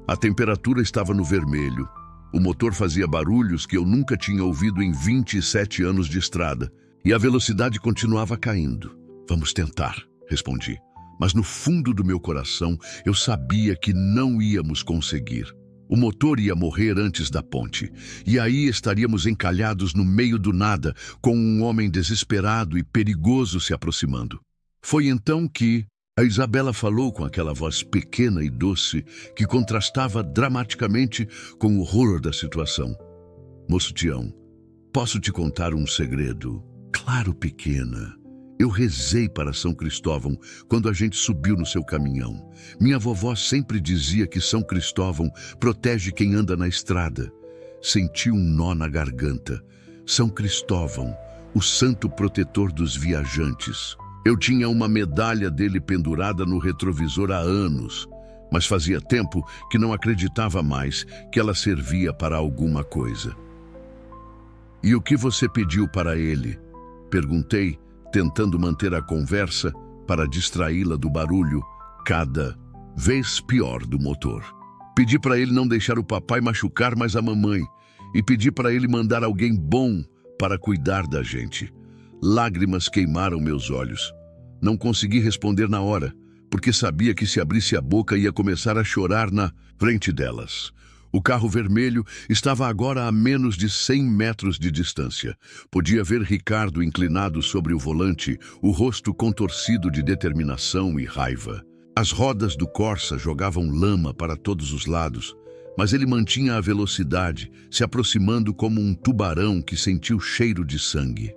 A temperatura estava no vermelho. O motor fazia barulhos que eu nunca tinha ouvido em 27 anos de estrada. E a velocidade continuava caindo. "Vamos tentar", respondi. Mas no fundo do meu coração, eu sabia que não íamos conseguir. O motor ia morrer antes da ponte. E aí estaríamos encalhados no meio do nada, com um homem desesperado e perigoso se aproximando. Foi então que a Isabela falou com aquela voz pequena e doce que contrastava dramaticamente com o horror da situação. "Moço Tião, posso te contar um segredo?" "Claro, pequena. Eu rezei para São Cristóvão quando a gente subiu no seu caminhão. Minha vovó sempre dizia que São Cristóvão protege quem anda na estrada." Senti um nó na garganta. São Cristóvão, o santo protetor dos viajantes. Eu tinha uma medalha dele pendurada no retrovisor há anos, mas fazia tempo que não acreditava mais que ela servia para alguma coisa. "E o que você pediu para ele?" perguntei, tentando manter a conversa para distraí-la do barulho cada vez pior do motor. "Pedi para ele não deixar o papai machucar mais a mamãe e pedi para ele mandar alguém bom para cuidar da gente." Lágrimas queimaram meus olhos. Não consegui responder na hora, porque sabia que se abrisse a boca ia começar a chorar na frente delas. O carro vermelho estava agora a menos de 100 metros de distância. Podia ver Ricardo inclinado sobre o volante, o rosto contorcido de determinação e raiva. As rodas do Corsa jogavam lama para todos os lados, mas ele mantinha a velocidade, se aproximando como um tubarão que sentiu cheiro de sangue.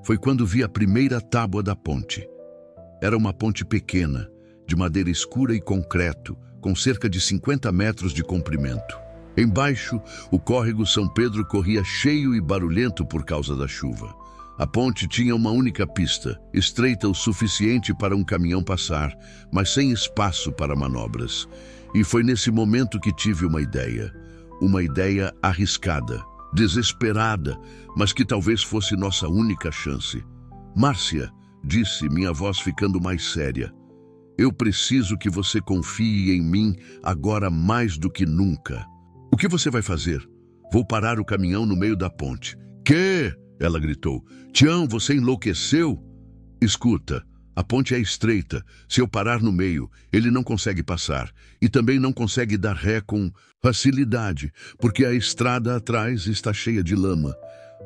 Foi quando vi a primeira tábua da ponte. Era uma ponte pequena, de madeira escura e concreto, com cerca de 50 metros de comprimento. Embaixo, o córrego São Pedro corria cheio e barulhento por causa da chuva. A ponte tinha uma única pista, estreita o suficiente para um caminhão passar, mas sem espaço para manobras. E foi nesse momento que tive uma ideia arriscada, desesperada, mas que talvez fosse nossa única chance. "Márcia", disse, minha voz ficando mais séria, "eu preciso que você confie em mim agora mais do que nunca." "O que você vai fazer?" "Vou parar o caminhão no meio da ponte." "Quê?" ela gritou. "Tião, você enlouqueceu?" "Escuta, a ponte é estreita. Se eu parar no meio, ele não consegue passar. E também não consegue dar ré com facilidade, porque a estrada atrás está cheia de lama.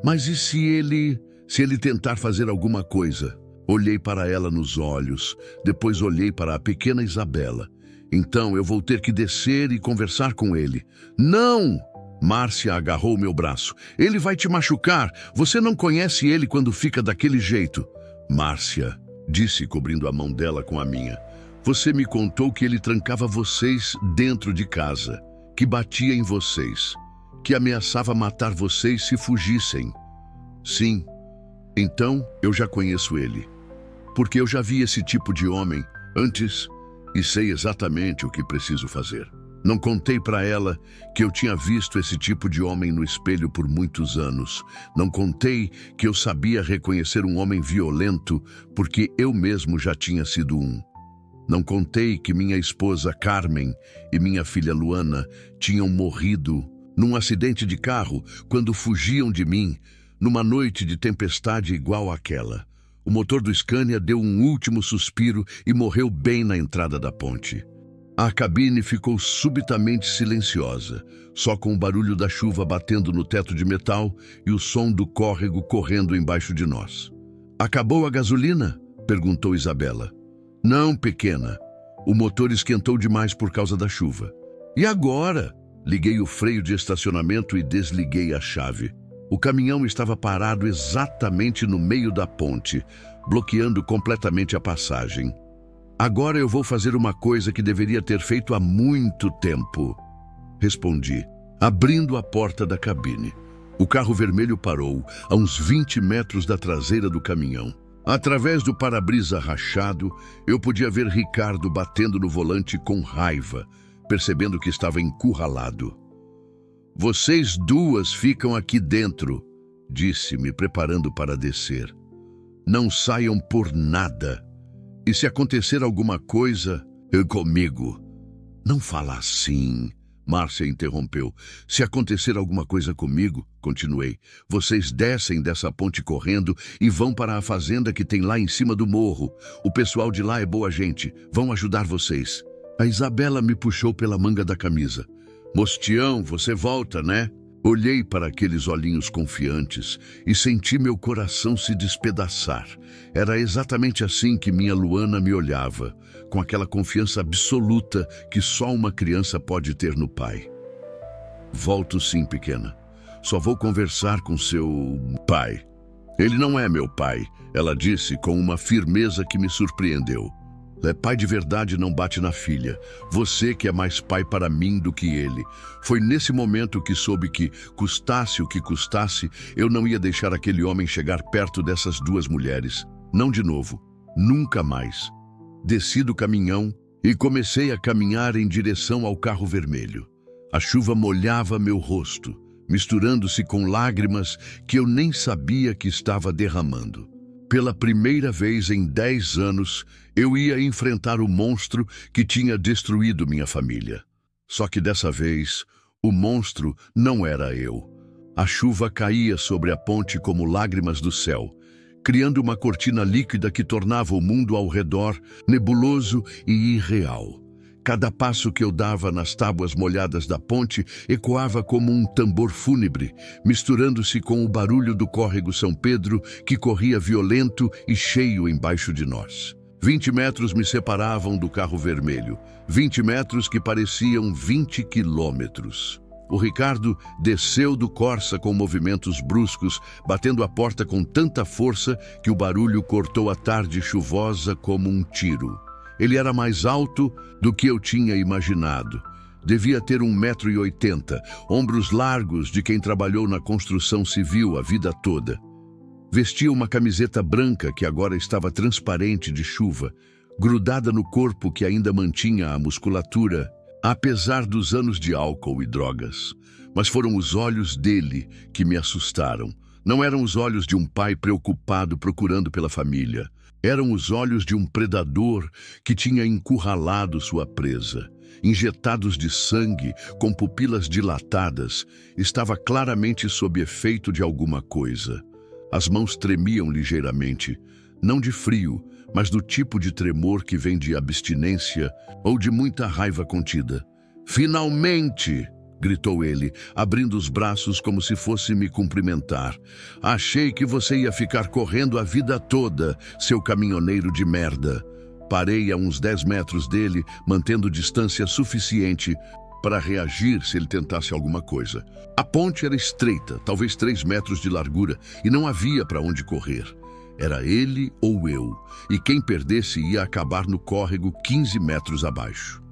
Mas e se ele tentar fazer alguma coisa?" Olhei para ela nos olhos, depois olhei para a pequena Isabela. "Então eu vou ter que descer e conversar com ele." "Não!" Márcia agarrou meu braço. "Ele vai te machucar. Você não conhece ele quando fica daquele jeito." "Márcia", disse, cobrindo a mão dela com a minha, "você me contou que ele trancava vocês dentro de casa, que batia em vocês, que ameaçava matar vocês se fugissem." "Sim, então eu já conheço ele. Porque eu já vi esse tipo de homem antes e sei exatamente o que preciso fazer." Não contei para ela que eu tinha visto esse tipo de homem no espelho por muitos anos. Não contei que eu sabia reconhecer um homem violento porque eu mesmo já tinha sido um. Não contei que minha esposa Carmen e minha filha Luana tinham morrido num acidente de carro quando fugiam de mim numa noite de tempestade igual àquela. O motor do Scania deu um último suspiro e morreu bem na entrada da ponte. A cabine ficou subitamente silenciosa, só com o barulho da chuva batendo no teto de metal e o som do córrego correndo embaixo de nós. "Acabou a gasolina?" perguntou Isabela. "Não, pequena. O motor esquentou demais por causa da chuva." "E agora?" Liguei o freio de estacionamento e desliguei a chave. O caminhão estava parado exatamente no meio da ponte, bloqueando completamente a passagem. "Agora eu vou fazer uma coisa que deveria ter feito há muito tempo", respondi, abrindo a porta da cabine. O carro vermelho parou, a uns 20 metros da traseira do caminhão. Através do para-brisa rachado, eu podia ver Ricardo batendo no volante com raiva, percebendo que estava encurralado. "Vocês duas ficam aqui dentro", disse, me preparando para descer. "Não saiam por nada. E se acontecer alguma coisa, comigo." "Não fala assim", Márcia interrompeu. "Se acontecer alguma coisa comigo", continuei, "vocês descem dessa ponte correndo e vão para a fazenda que tem lá em cima do morro. O pessoal de lá é boa gente, vão ajudar vocês." A Isabela me puxou pela manga da camisa. "Mostião, você volta, né?" Olhei para aqueles olhinhos confiantes e senti meu coração se despedaçar. Era exatamente assim que minha Luana me olhava, com aquela confiança absoluta que só uma criança pode ter no pai. "Volto sim, pequena. Só vou conversar com seu pai." "Ele não é meu pai", ela disse com uma firmeza que me surpreendeu. "Pai de verdade não bate na filha. Você que é mais pai para mim do que ele." Foi nesse momento que soube que, custasse o que custasse, eu não ia deixar aquele homem chegar perto dessas duas mulheres. Não de novo. Nunca mais. Desci do caminhão e comecei a caminhar em direção ao carro vermelho. A chuva molhava meu rosto, misturando-se com lágrimas que eu nem sabia que estava derramando. Pela primeira vez em 10 anos, eu ia enfrentar o monstro que tinha destruído minha família. Só que dessa vez, o monstro não era eu. A chuva caía sobre a ponte como lágrimas do céu, criando uma cortina líquida que tornava o mundo ao redor nebuloso e irreal. Cada passo que eu dava nas tábuas molhadas da ponte ecoava como um tambor fúnebre, misturando-se com o barulho do córrego São Pedro, que corria violento e cheio embaixo de nós. 20 metros me separavam do carro vermelho, 20 metros que pareciam 20 quilômetros. O Ricardo desceu do Corsa com movimentos bruscos, batendo a porta com tanta força que o barulho cortou a tarde chuvosa como um tiro. Ele era mais alto do que eu tinha imaginado. Devia ter 1,80 m, ombros largos de quem trabalhou na construção civil a vida toda. Vestia uma camiseta branca que agora estava transparente de chuva, grudada no corpo que ainda mantinha a musculatura, apesar dos anos de álcool e drogas. Mas foram os olhos dele que me assustaram. Não eram os olhos de um pai preocupado procurando pela família. Eram os olhos de um predador que tinha encurralado sua presa. Injetados de sangue, com pupilas dilatadas, estava claramente sob efeito de alguma coisa. As mãos tremiam ligeiramente, não de frio, mas do tipo de tremor que vem de abstinência ou de muita raiva contida. "Finalmente!" gritou ele, abrindo os braços como se fosse me cumprimentar. "Achei que você ia ficar correndo a vida toda, seu caminhoneiro de merda." Parei a uns 10 metros dele, mantendo distância suficiente para reagir se ele tentasse alguma coisa. A ponte era estreita, talvez 3 metros de largura, e não havia para onde correr. Era ele ou eu, e quem perdesse ia acabar no córrego 15 metros abaixo.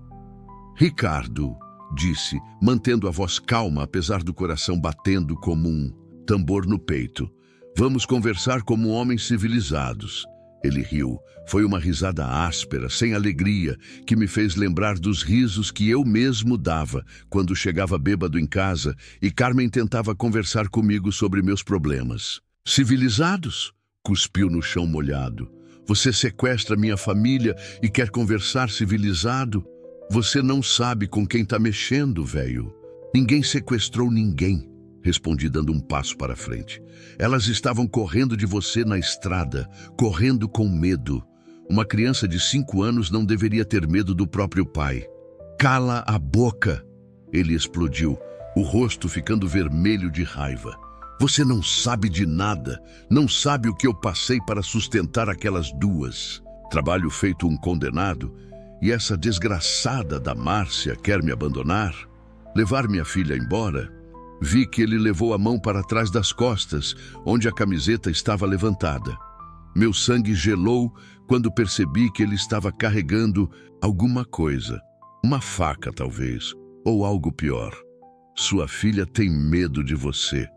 "Ricardo", disse, mantendo a voz calma apesar do coração batendo como um tambor no peito, "vamos conversar como homens civilizados." Ele riu. Foi uma risada áspera, sem alegria, que me fez lembrar dos risos que eu mesmo dava quando chegava bêbado em casa e Carmen tentava conversar comigo sobre meus problemas. "Civilizados?" cuspiu no chão molhado. "Você sequestra minha família e quer conversar civilizado? Você não sabe com quem está mexendo, velho." "Ninguém sequestrou ninguém", respondi dando um passo para frente. "Elas estavam correndo de você na estrada, correndo com medo. Uma criança de 5 anos não deveria ter medo do próprio pai." "Cala a boca!" Ele explodiu, o rosto ficando vermelho de raiva. "Você não sabe de nada, não sabe o que eu passei para sustentar aquelas duas. Trabalho feito um condenado, e essa desgraçada da Márcia quer me abandonar? Levar minha filha embora?" Vi que ele levou a mão para trás das costas, onde a camiseta estava levantada. Meu sangue gelou quando percebi que ele estava carregando alguma coisa. Uma faca, talvez, ou algo pior. "Sua filha tem medo de você",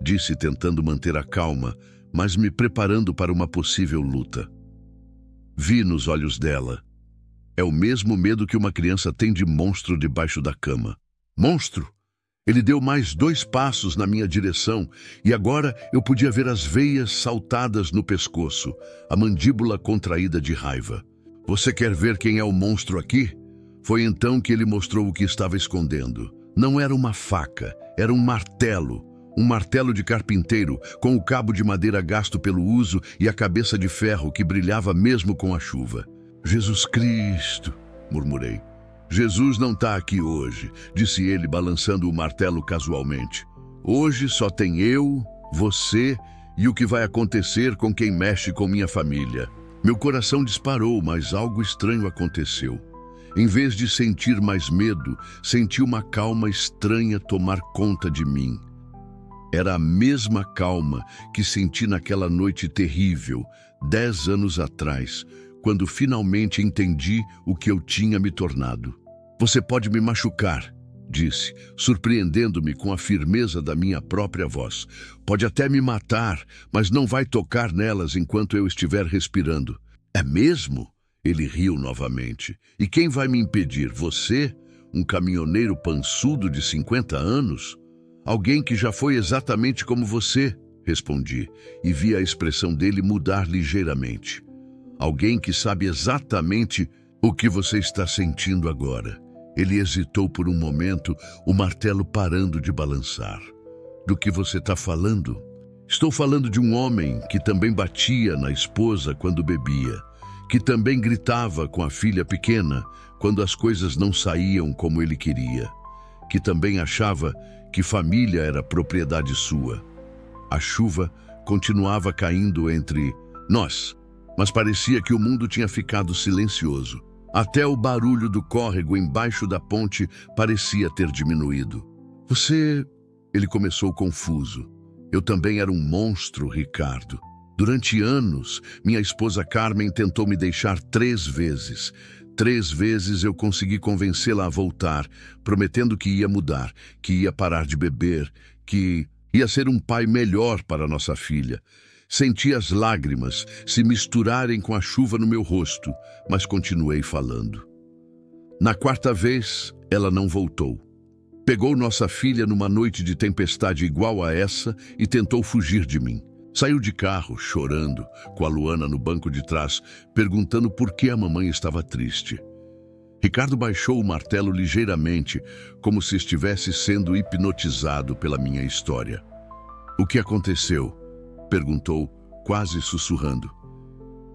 disse tentando manter a calma, mas me preparando para uma possível luta. Vi nos olhos dela. É o mesmo medo que uma criança tem de monstro debaixo da cama. Monstro! Ele deu mais 2 passos na minha direção e agora eu podia ver as veias saltadas no pescoço, a mandíbula contraída de raiva. Você quer ver quem é o monstro aqui? Foi então que ele mostrou o que estava escondendo. Não era uma faca, era um martelo de carpinteiro, com o cabo de madeira gasto pelo uso e a cabeça de ferro que brilhava mesmo com a chuva. Jesus Cristo, murmurei. Jesus não está aqui hoje, disse ele, balançando o martelo casualmente. Hoje só tem eu, você e o que vai acontecer com quem mexe com minha família. Meu coração disparou, mas algo estranho aconteceu. Em vez de sentir mais medo, senti uma calma estranha tomar conta de mim. Era a mesma calma que senti naquela noite terrível, 10 anos atrás, quando finalmente entendi o que eu tinha me tornado. Você pode me machucar, disse, surpreendendo-me com a firmeza da minha própria voz. Pode até me matar, mas não vai tocar nelas enquanto eu estiver respirando. É mesmo? Ele riu novamente. E quem vai me impedir? Você? Um caminhoneiro pançudo de 50 anos? Alguém que já foi exatamente como você, respondi, e vi a expressão dele mudar ligeiramente. Alguém que sabe exatamente o que você está sentindo agora. Ele hesitou por um momento, o martelo parando de balançar. Do que você está falando? Estou falando de um homem que também batia na esposa quando bebia, que também gritava com a filha pequena quando as coisas não saíam como ele queria, que também achava que família era propriedade sua. A chuva continuava caindo entre nós, mas parecia que o mundo tinha ficado silencioso. Até o barulho do córrego embaixo da ponte parecia ter diminuído. Você... Ele começou confuso. Eu também era um monstro, Ricardo. Durante anos, minha esposa Carmen tentou me deixar 3 vezes. 3 vezes eu consegui convencê-la a voltar, prometendo que ia mudar, que ia parar de beber, que ia ser um pai melhor para nossa filha. Senti as lágrimas se misturarem com a chuva no meu rosto, mas continuei falando. Na 4ª vez, ela não voltou. Pegou nossa filha numa noite de tempestade igual a essa e tentou fugir de mim. Saiu de carro, chorando, com a Luana no banco de trás, perguntando por que a mamãe estava triste. Ricardo baixou o martelo ligeiramente, como se estivesse sendo hipnotizado pela minha história. O que aconteceu? Perguntou, quase sussurrando.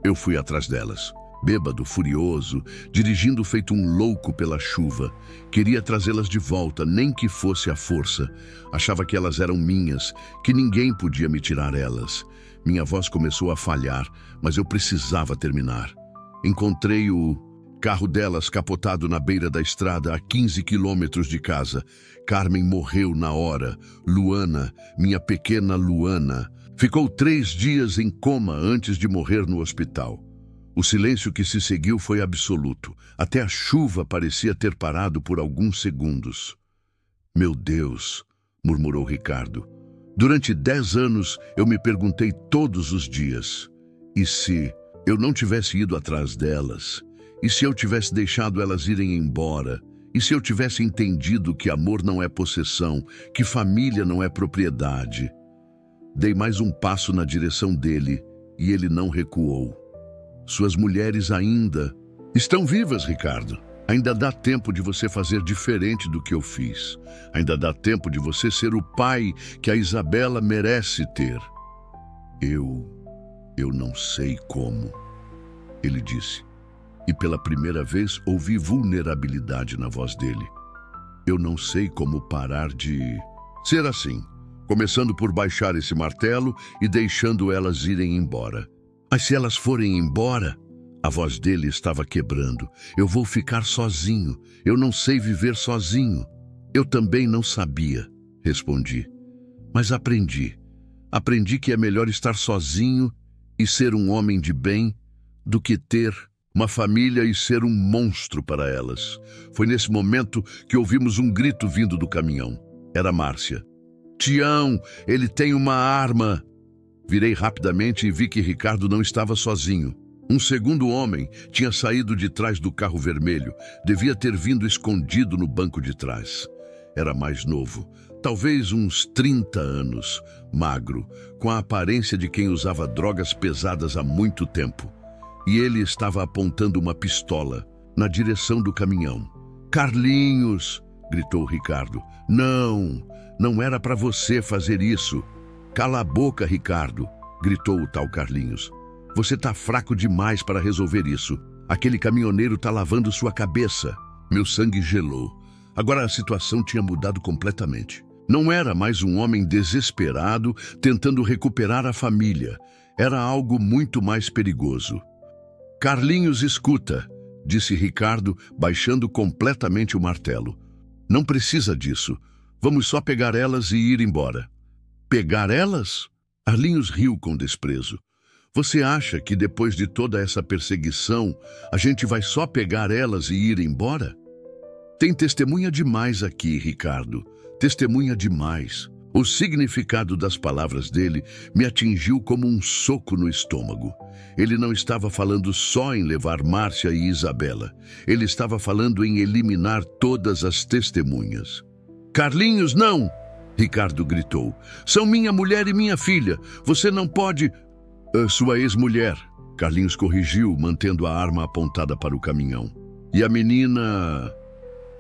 Eu fui atrás delas, bêbado, furioso, dirigindo feito um louco pela chuva. Queria trazê-las de volta, nem que fosse à força. Achava que elas eram minhas, que ninguém podia me tirar elas. Minha voz começou a falhar, mas eu precisava terminar. Encontrei o carro delas capotado na beira da estrada a 15 quilômetros de casa. Carmen morreu na hora. Luana, minha pequena Luana, ficou 3 dias em coma antes de morrer no hospital. O silêncio que se seguiu foi absoluto. Até a chuva parecia ter parado por alguns segundos. Meu Deus, murmurou Ricardo. Durante 10 anos eu me perguntei todos os dias. E se eu não tivesse ido atrás delas? E se eu tivesse deixado elas irem embora? E se eu tivesse entendido que amor não é possessão, que família não é propriedade? Dei mais um passo na direção dele e ele não recuou. Suas mulheres ainda estão vivas, Ricardo. Ainda dá tempo de você fazer diferente do que eu fiz. Ainda dá tempo de você ser o pai que a Isabela merece ter. Eu não sei como, ele disse. E pela primeira vez ouvi vulnerabilidade na voz dele. Eu não sei como parar de ser assim. Começando por baixar esse martelo e deixando elas irem embora. Mas se elas forem embora, a voz dele estava quebrando. Eu vou ficar sozinho. Eu não sei viver sozinho. Eu também não sabia, respondi. Mas aprendi. Aprendi que é melhor estar sozinho e ser um homem de bem do que ter uma família e ser um monstro para elas. Foi nesse momento que ouvimos um grito vindo do caminhão. Era Márcia. Tião, ele tem uma arma! Virei rapidamente e vi que Ricardo não estava sozinho. Um segundo homem tinha saído de trás do carro vermelho. Devia ter vindo escondido no banco de trás. Era mais novo, talvez uns 30 anos, magro, com a aparência de quem usava drogas pesadas há muito tempo. E ele estava apontando uma pistola na direção do caminhão. "Carlinhos!" gritou Ricardo. "Não, não era para você fazer isso." "Cala a boca, Ricardo!" gritou o tal Carlinhos. "Você tá fraco demais para resolver isso. Aquele caminhoneiro tá lavando sua cabeça." Meu sangue gelou. Agora a situação tinha mudado completamente. Não era mais um homem desesperado tentando recuperar a família. Era algo muito mais perigoso. "Carlinhos, escuta", disse Ricardo, baixando completamente o martelo. "Não precisa disso. Vamos só pegar elas e ir embora." "Pegar elas?" Carlinhos riu com desprezo. "Você acha que depois de toda essa perseguição, a gente vai só pegar elas e ir embora? Tem testemunha demais aqui, Ricardo. Testemunha demais." O significado das palavras dele me atingiu como um soco no estômago. Ele não estava falando só em levar Márcia e Isabela. Ele estava falando em eliminar todas as testemunhas. "Carlinhos, não!" Ricardo gritou. "São minha mulher e minha filha. Você não pode..." "Sua ex-mulher", Carlinhos corrigiu, mantendo a arma apontada para o caminhão. "E a menina..."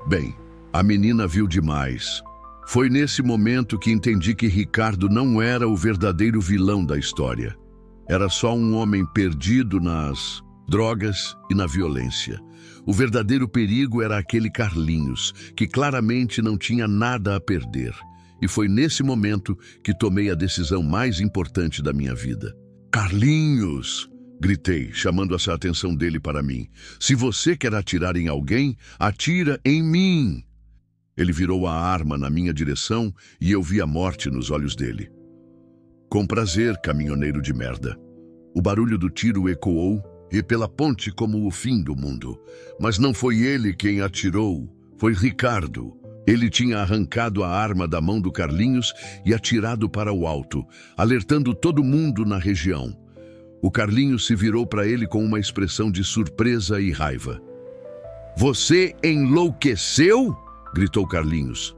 Bem, a menina viu demais. Foi nesse momento que entendi que Ricardo não era o verdadeiro vilão da história. Era só um homem perdido nas drogas e na violência. O verdadeiro perigo era aquele Carlinhos, que claramente não tinha nada a perder. E foi nesse momento que tomei a decisão mais importante da minha vida. "Carlinhos!" gritei, chamando a atenção dele para mim. "Se você quer atirar em alguém, atira em mim!" Ele virou a arma na minha direção e eu vi a morte nos olhos dele. "Com prazer, caminhoneiro de merda." O barulho do tiro ecoou e pela ponte como o fim do mundo. Mas não foi ele quem atirou, foi Ricardo. Ele tinha arrancado a arma da mão do Carlinhos e atirado para o alto, alertando todo mundo na região. O Carlinhos se virou para ele com uma expressão de surpresa e raiva. "Você enlouqueceu?" gritou Carlinhos.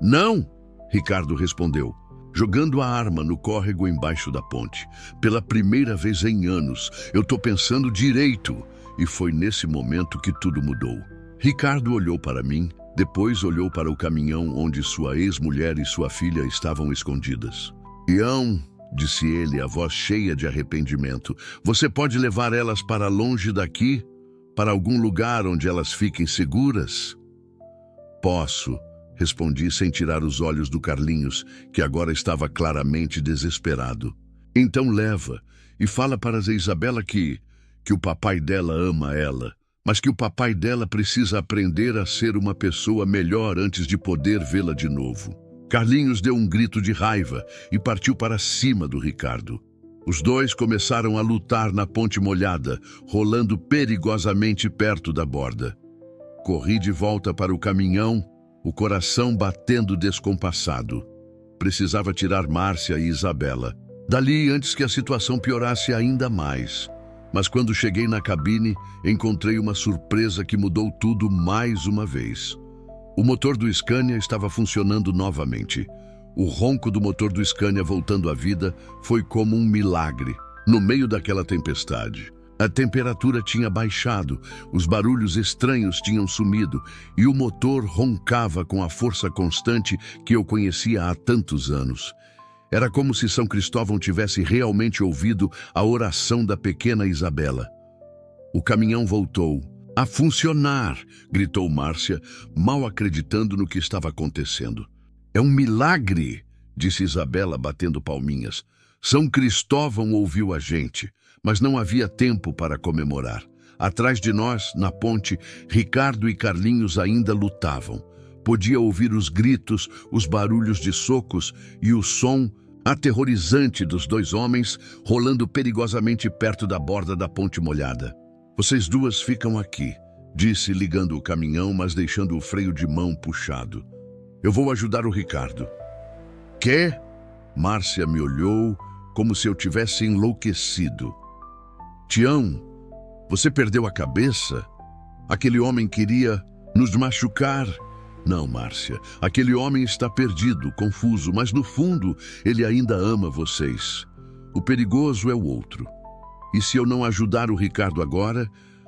"Não", Ricardo respondeu, jogando a arma no córrego embaixo da ponte. "Pela primeira vez em anos, eu tô pensando direito." E foi nesse momento que tudo mudou. Ricardo olhou para mim, depois olhou para o caminhão onde sua ex-mulher e sua filha estavam escondidas. "Ião", disse ele, a voz cheia de arrependimento, "você pode levar elas para longe daqui? Para algum lugar onde elas fiquem seguras?" "Posso", respondi sem tirar os olhos do Carlinhos, que agora estava claramente desesperado. "Então leva e fala para a Isabela que o papai dela ama ela, mas que o papai dela precisa aprender a ser uma pessoa melhor antes de poder vê-la de novo." Carlinhos deu um grito de raiva e partiu para cima do Ricardo. Os dois começaram a lutar na ponte molhada, rolando perigosamente perto da borda. Corri de volta para o caminhão, o coração batendo descompassado. Precisava tirar Márcia e Isabela dali antes que a situação piorasse ainda mais. Mas quando cheguei na cabine, encontrei uma surpresa que mudou tudo mais uma vez. O motor do Scania estava funcionando novamente. O ronco do motor do Scania voltando à vida foi como um milagre, no meio daquela tempestade. A temperatura tinha baixado, os barulhos estranhos tinham sumido e o motor roncava com a força constante que eu conhecia há tantos anos. Era como se São Cristóvão tivesse realmente ouvido a oração da pequena Isabela. O caminhão voltou. "A funcionar!" gritou Márcia, mal acreditando no que estava acontecendo. "É um milagre!" disse Isabela, batendo palminhas. São Cristóvão ouviu a gente, mas não havia tempo para comemorar. Atrás de nós, na ponte, Ricardo e Carlinhos ainda lutavam. Podia ouvir os gritos, os barulhos de socos e o som aterrorizante dos dois homens rolando perigosamente perto da borda da ponte molhada. "Vocês duas ficam aqui", disse, ligando o caminhão, mas deixando o freio de mão puxado. "Eu vou ajudar o Ricardo." "Quê?" Márcia me olhou como se eu tivesse enlouquecido. Tião, você perdeu a cabeça? Aquele homem queria nos machucar. Não, Márcia, aquele homem está perdido, confuso, mas no fundo ele ainda ama vocês. O perigoso é o outro. E se eu não ajudar o Ricardo agora,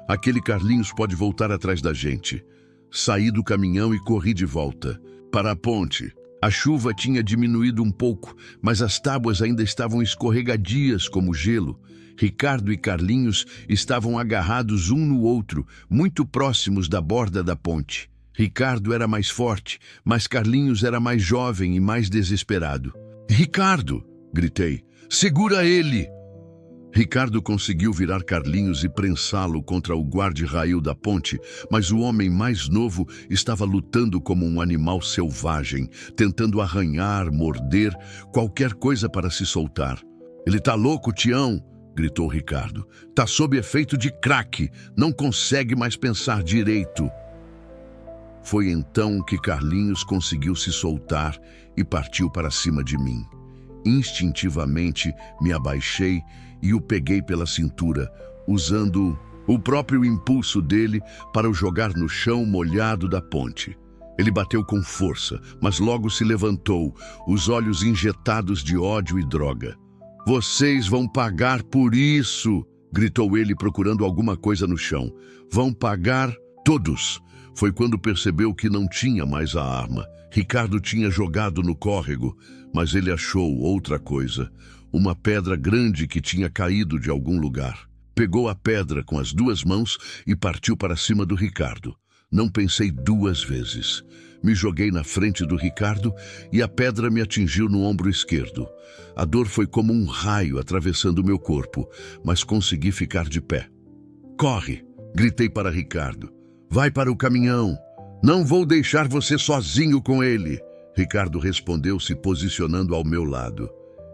aquele Carlinhos pode voltar atrás da gente. Saí do caminhão e corri de volta para a ponte. A chuva tinha diminuído um pouco, mas as tábuas ainda estavam escorregadias como gelo. Ricardo e Carlinhos estavam agarrados um no outro, muito próximos da borda da ponte. Ricardo era mais forte, mas Carlinhos era mais jovem e mais desesperado. "Ricardo!" gritei. "Segura ele!" Ricardo conseguiu virar Carlinhos e prensá-lo contra o guarda-rail da ponte, mas o homem mais novo estava lutando como um animal selvagem, tentando arranhar, morder, qualquer coisa para se soltar. "Ele tá louco, Tião!" gritou Ricardo. "Tá sob efeito de crack, não consegue mais pensar direito." Foi então que Carlinhos conseguiu se soltar e partiu para cima de mim. Instintivamente me abaixei e o peguei pela cintura, usando o próprio impulso dele para o jogar no chão molhado da ponte. Ele bateu com força, mas logo se levantou, os olhos injetados de ódio e droga. "Vocês vão pagar por isso!" gritou ele, procurando alguma coisa no chão. "Vão pagar todos!" Foi quando percebeu que não tinha mais a arma. Ricardo tinha jogado no córrego, mas ele achou outra coisa. Uma pedra grande que tinha caído de algum lugar. Pegou a pedra com as duas mãos e partiu para cima do Ricardo. Não pensei duas vezes. Me joguei na frente do Ricardo e a pedra me atingiu no ombro esquerdo. A dor foi como um raio atravessando meu corpo, mas consegui ficar de pé. "Corre!" gritei para Ricardo. "Vai para o caminhão! Não vou deixar você sozinho com ele!" Ricardo respondeu, se posicionando ao meu lado.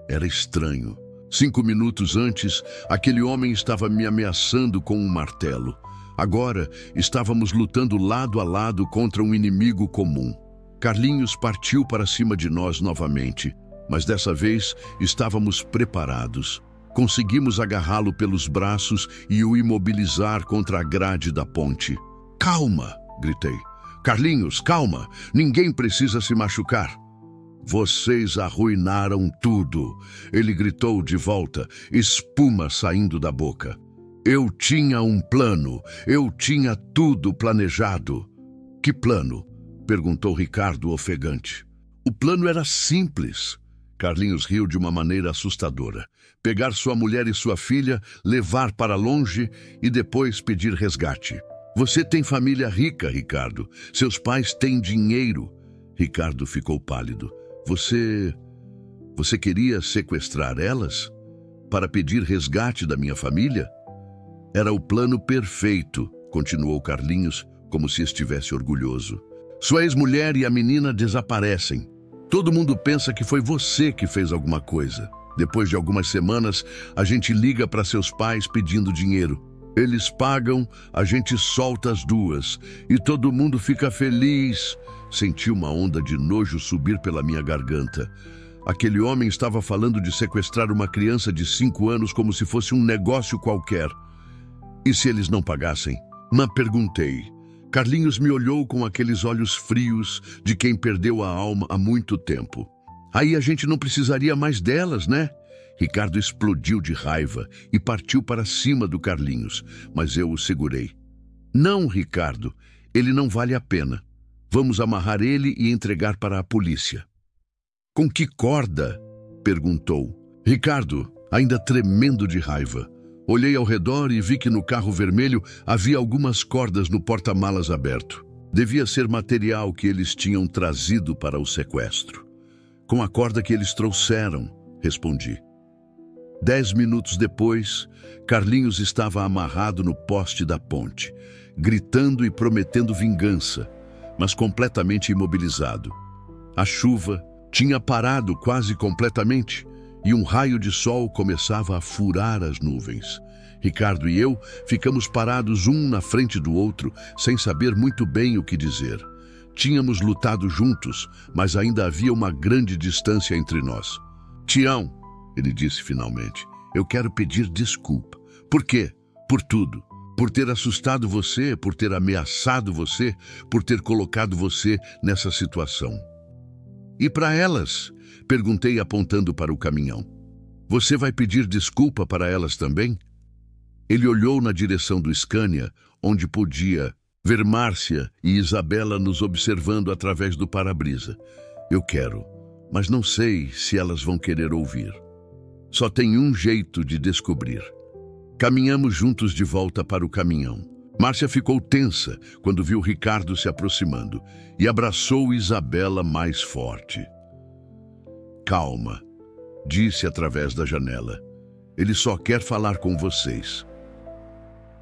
Era estranho. 5 minutos antes, aquele homem estava me ameaçando com um martelo. Agora, estávamos lutando lado a lado contra um inimigo comum. Carlinhos partiu para cima de nós novamente, mas dessa vez estávamos preparados. Conseguimos agarrá-lo pelos braços e o imobilizar contra a grade da ponte. "Calma!" gritei. "Carlinhos, calma! Ninguém precisa se machucar!" "Vocês arruinaram tudo!" ele gritou de volta, espuma saindo da boca. "Eu tinha um plano, eu tinha tudo planejado." "Que plano?" perguntou Ricardo ofegante. "O plano era simples." Carlinhos riu de uma maneira assustadora. "Pegar sua mulher e sua filha, levar para longe e depois pedir resgate. Você tem família rica, Ricardo. Seus pais têm dinheiro." Ricardo ficou pálido. Você queria sequestrar elas? Para pedir resgate da minha família?" "Era o plano perfeito", continuou Carlinhos, como se estivesse orgulhoso. "Sua ex-mulher e a menina desaparecem. Todo mundo pensa que foi você que fez alguma coisa. Depois de algumas semanas, a gente liga para seus pais pedindo dinheiro. Eles pagam, a gente solta as duas e todo mundo fica feliz." Senti uma onda de nojo subir pela minha garganta. Aquele homem estava falando de sequestrar uma criança de 5 anos como se fosse um negócio qualquer. "E se eles não pagassem?" Mas perguntei. Carlinhos me olhou com aqueles olhos frios de quem perdeu a alma há muito tempo. "Aí a gente não precisaria mais delas, né?" Ricardo explodiu de raiva e partiu para cima do Carlinhos, mas eu o segurei. "Não, Ricardo, ele não vale a pena. Vamos amarrar ele e entregar para a polícia." "Com que corda?" perguntou. Ricardo, ainda tremendo de raiva. Olhei ao redor e vi que no carro vermelho havia algumas cordas no porta-malas aberto. Devia ser material que eles tinham trazido para o sequestro. "Com a corda que eles trouxeram", respondi. 10 minutos depois, Carlinhos estava amarrado no poste da ponte, gritando e prometendo vingança, mas completamente imobilizado. A chuva tinha parado quase completamente e um raio de sol começava a furar as nuvens. Ricardo e eu ficamos parados um na frente do outro, sem saber muito bem o que dizer. Tínhamos lutado juntos, mas ainda havia uma grande distância entre nós. "Tião", ele disse finalmente. Eu quero pedir desculpa. Por quê? Por tudo. Por ter assustado você, por ter ameaçado você, por ter colocado você nessa situação. E para elas? Perguntei apontando para o caminhão. Você vai pedir desculpa para elas também? Ele olhou na direção do Scania, onde podia ver Márcia e Isabela nos observando através do para-brisa. Eu quero, mas não sei se elas vão querer ouvir. Só tem um jeito de descobrir. Caminhamos juntos de volta para o caminhão. Márcia ficou tensa quando viu Ricardo se aproximando e abraçou Isabela mais forte. Calma, disse através da janela. Ele só quer falar com vocês.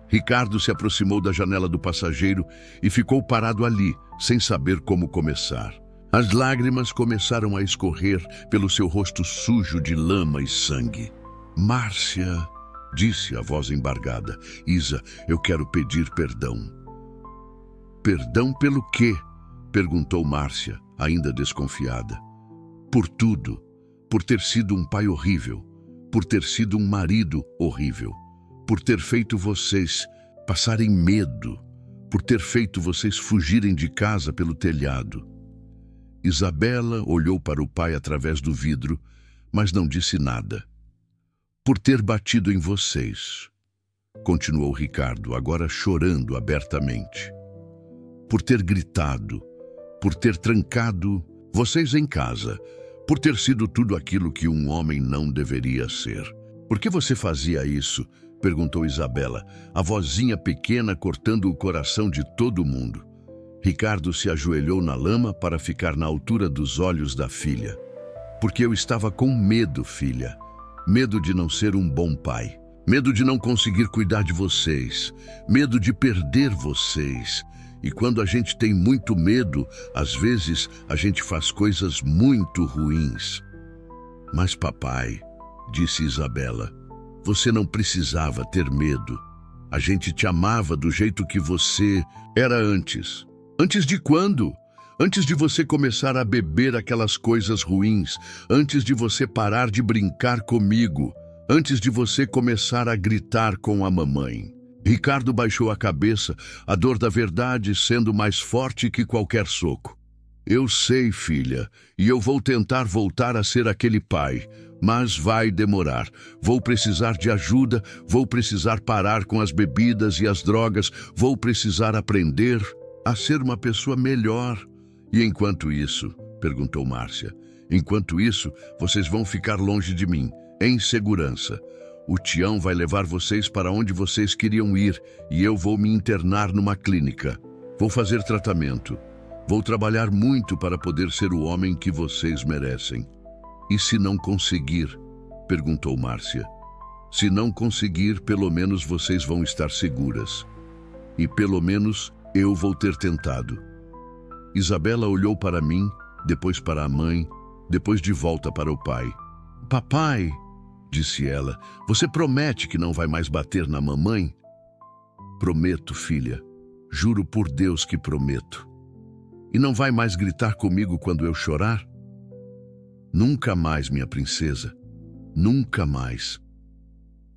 Ricardo se aproximou da janela do passageiro e ficou parado ali, sem saber como começar. As lágrimas começaram a escorrer pelo seu rosto sujo de lama e sangue. Márcia, disse a voz embargada. Isa, eu quero pedir perdão. Perdão pelo quê? Perguntou Márcia, ainda desconfiada. Por tudo. Por ter sido um pai horrível. Por ter sido um marido horrível. Por ter feito vocês passarem medo. Por ter feito vocês fugirem de casa pelo telhado. Isabela olhou para o pai através do vidro, mas não disse nada. Por ter batido em vocês, continuou Ricardo, agora chorando abertamente. Por ter gritado, por ter trancado vocês em casa, por ter sido tudo aquilo que um homem não deveria ser. Por que você fazia isso? Perguntou Isabela, a vozinha pequena cortando o coração de todo mundo. Ricardo se ajoelhou na lama para ficar na altura dos olhos da filha. Porque eu estava com medo, filha. Medo de não ser um bom pai. Medo de não conseguir cuidar de vocês. Medo de perder vocês. E quando a gente tem muito medo, às vezes a gente faz coisas muito ruins. Mas papai, disse Isabela, você não precisava ter medo. A gente te amava do jeito que você era antes. Antes de quando? Antes de você começar a beber aquelas coisas ruins, antes de você parar de brincar comigo, antes de você começar a gritar com a mamãe. Ricardo baixou a cabeça, a dor da verdade sendo mais forte que qualquer soco. Eu sei, filha, e eu vou tentar voltar a ser aquele pai, mas vai demorar. Vou precisar de ajuda, vou precisar parar com as bebidas e as drogas, vou precisar aprender a ser uma pessoa melhor. E enquanto isso, perguntou Márcia, enquanto isso, vocês vão ficar longe de mim, em segurança. O Tião vai levar vocês para onde vocês queriam ir e eu vou me internar numa clínica. Vou fazer tratamento. Vou trabalhar muito para poder ser o homem que vocês merecem. E se não conseguir? Perguntou Márcia. Se não conseguir, pelo menos vocês vão estar seguras. E pelo menos eu vou ter tentado. Isabela olhou para mim, depois para a mãe, depois de volta para o pai. Papai, disse ela, você promete que não vai mais bater na mamãe? Prometo, filha. Juro por Deus que prometo. E não vai mais gritar comigo quando eu chorar? Nunca mais, minha princesa. Nunca mais.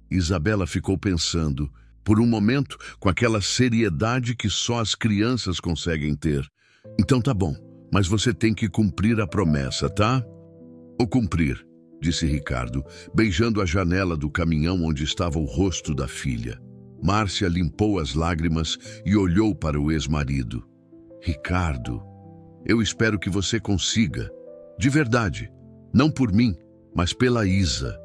Isabela ficou pensando, por um momento, com aquela seriedade que só as crianças conseguem ter. Então tá bom, mas você tem que cumprir a promessa, tá? Ou cumprir, disse Ricardo, beijando a janela do caminhão onde estava o rosto da filha. Márcia limpou as lágrimas e olhou para o ex-marido. Ricardo, eu espero que você consiga. De verdade. Não por mim, mas pela Isa.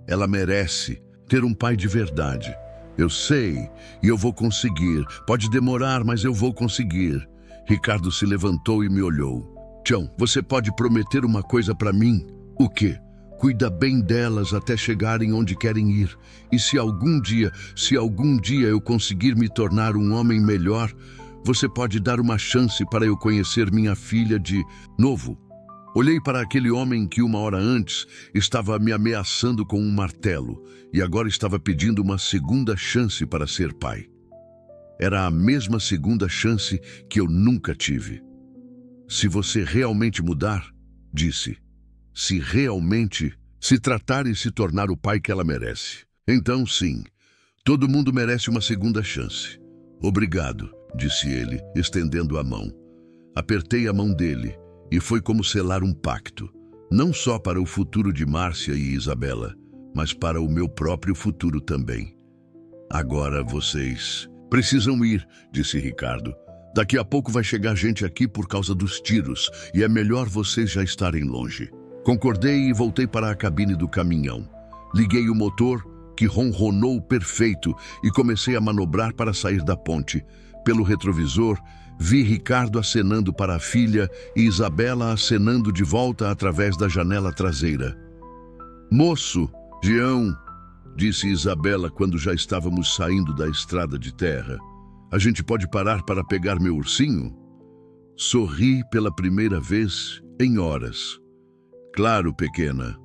Ela merece ter um pai de verdade. Eu sei, e eu vou conseguir. Pode demorar, mas eu vou conseguir. Ricardo se levantou e me olhou. Tião, você pode prometer uma coisa para mim? O quê? Cuida bem delas até chegarem onde querem ir. E se algum dia eu conseguir me tornar um homem melhor, você pode dar uma chance para eu conhecer minha filha de novo. Olhei para aquele homem que uma hora antes estava me ameaçando com um martelo e agora estava pedindo uma segunda chance para ser pai. Era a mesma segunda chance que eu nunca tive. Se você realmente mudar, disse, se realmente se tratar e se tornar o pai que ela merece. Então, sim, todo mundo merece uma segunda chance. Obrigado, disse ele, estendendo a mão. Apertei a mão dele e foi como selar um pacto, não só para o futuro de Márcia e Isabela, mas para o meu próprio futuro também. Agora vocês precisam ir, disse Ricardo. Daqui a pouco vai chegar gente aqui por causa dos tiros e é melhor vocês já estarem longe. Concordei e voltei para a cabine do caminhão. Liguei o motor, que ronronou perfeito, e comecei a manobrar para sair da ponte. Pelo retrovisor, vi Ricardo acenando para a filha e Isabela acenando de volta através da janela traseira. Moço, Jean, disse Isabela quando já estávamos saindo da estrada de terra. A gente pode parar para pegar meu ursinho? Sorri pela primeira vez em horas. Claro, pequena.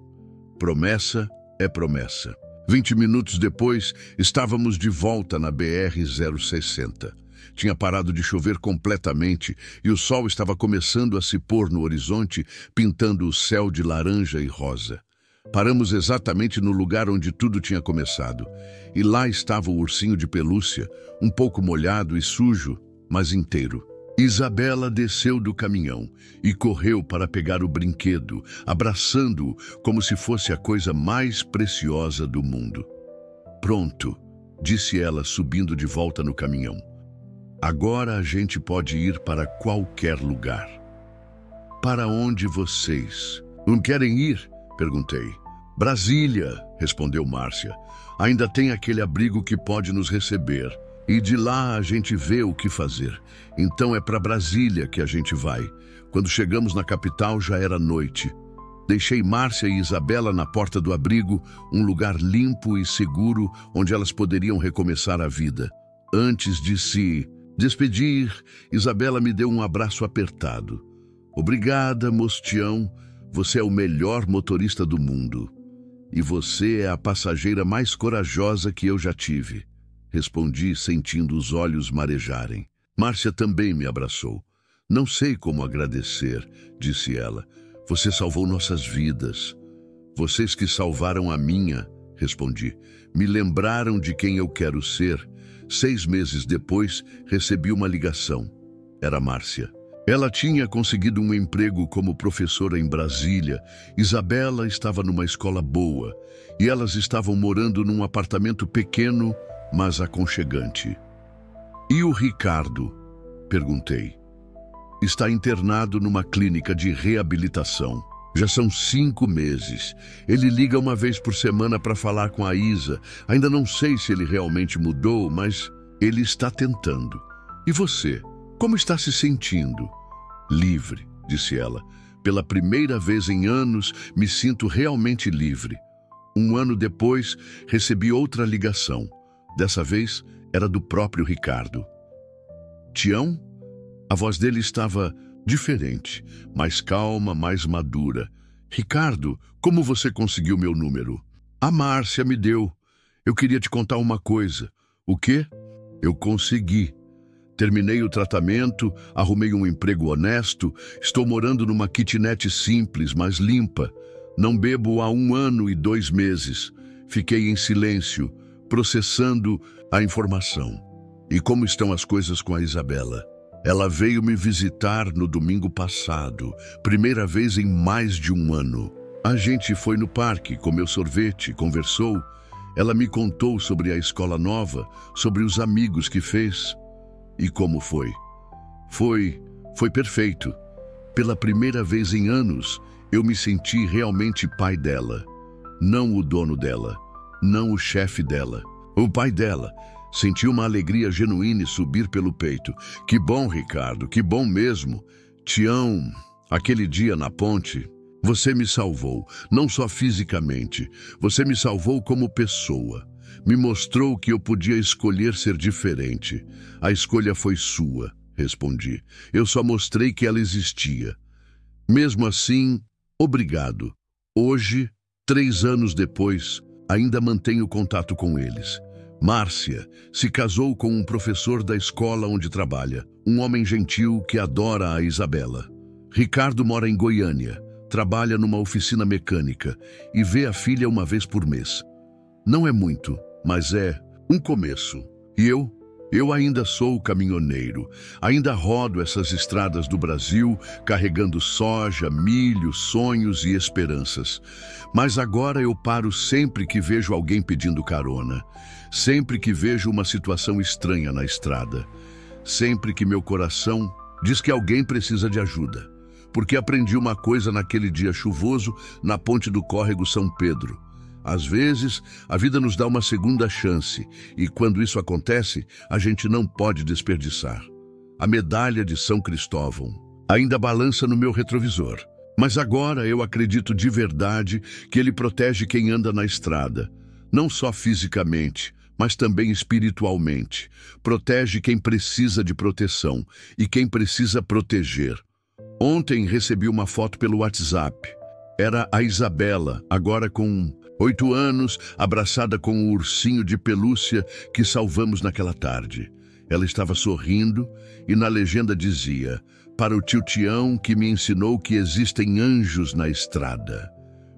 Promessa é promessa. 20 minutos depois, estávamos de volta na BR-060. Tinha parado de chover completamente e o sol estava começando a se pôr no horizonte, pintando o céu de laranja e rosa. Paramos exatamente no lugar onde tudo tinha começado. E lá estava o ursinho de pelúcia, um pouco molhado e sujo, mas inteiro. Isabela desceu do caminhão e correu para pegar o brinquedo, abraçando-o como se fosse a coisa mais preciosa do mundo. Pronto, disse ela, subindo de volta no caminhão. Agora a gente pode ir para qualquer lugar. Para onde vocês não querem ir? Perguntei. Brasília, respondeu Márcia. Ainda tem aquele abrigo que pode nos receber. E de lá a gente vê o que fazer. Então é para Brasília que a gente vai. Quando chegamos na capital já era noite. Deixei Márcia e Isabela na porta do abrigo, um lugar limpo e seguro onde elas poderiam recomeçar a vida. Antes de se despedir, Isabela me deu um abraço apertado. Obrigada, mostião. Você é o melhor motorista do mundo. E você é a passageira mais corajosa que eu já tive. Respondi, sentindo os olhos marejarem. Márcia também me abraçou. Não sei como agradecer, disse ela. Você salvou nossas vidas. Vocês que salvaram a minha, respondi. Me lembraram de quem eu quero ser. 6 meses depois, recebi uma ligação. Era Márcia. Ela tinha conseguido um emprego como professora em Brasília. Isabela estava numa escola boa e elas estavam morando num apartamento pequeno, mas aconchegante. E o Ricardo? Perguntei. Está internado numa clínica de reabilitação. Já são 5 meses. Ele liga uma vez por semana para falar com a Isa. Ainda não sei se ele realmente mudou, mas ele está tentando. E você? Como está se sentindo? Livre, disse ela. Pela primeira vez em anos, me sinto realmente livre. 1 ano depois, recebi outra ligação. Dessa vez, era do próprio Ricardo. Tião? A voz dele estava diferente, mais calma, mais madura. Ricardo, como você conseguiu meu número? A Márcia me deu. Eu queria te contar uma coisa. O quê? Eu consegui. Terminei o tratamento, arrumei um emprego honesto, estou morando numa kitnet simples, mas limpa. Não bebo há 1 ano e 2 meses. Fiquei em silêncio, processando a informação. E como estão as coisas com a Isabela? Ela veio me visitar no domingo passado, primeira vez em mais de 1 ano. A gente foi no parque, comeu sorvete, conversou. Ela me contou sobre a escola nova, sobre os amigos que fez. E como foi? Foi perfeito. Pela primeira vez em anos, eu me senti realmente pai dela. Não o dono dela, não o chefe dela, o pai dela. Senti uma alegria genuína subir pelo peito. Que bom, Ricardo, que bom mesmo. Tião, aquele dia na ponte, você me salvou, não só fisicamente, você me salvou como pessoa. Me mostrou que eu podia escolher ser diferente. A escolha foi sua, respondi. Eu só mostrei que ela existia. Mesmo assim, obrigado. Hoje, 3 anos depois, ainda mantenho contato com eles. Márcia se casou com um professor da escola onde trabalha, um homem gentil que adora a Isabela. Ricardo mora em Goiânia, trabalha numa oficina mecânica e vê a filha uma vez por mês. Não é muito, mas é um começo. E eu ainda sou caminhoneiro, ainda rodo essas estradas do Brasil, carregando soja, milho, sonhos e esperanças. Mas agora eu paro sempre que vejo alguém pedindo carona, sempre que vejo uma situação estranha na estrada, sempre que meu coração diz que alguém precisa de ajuda. Porque aprendi uma coisa naquele dia chuvoso na ponte do córrego São Pedro. Às vezes, a vida nos dá uma segunda chance e quando isso acontece, a gente não pode desperdiçar. A medalha de São Cristóvão ainda balança no meu retrovisor, mas agora eu acredito de verdade que ele protege quem anda na estrada, não só fisicamente, mas também espiritualmente. Protege quem precisa de proteção e quem precisa proteger. Ontem recebi uma foto pelo WhatsApp. Era a Isabela, agora com 8 anos, abraçada com um ursinho de pelúcia que salvamos naquela tarde. Ela estava sorrindo e na legenda dizia: "Para o tio Tião que me ensinou que existem anjos na estrada."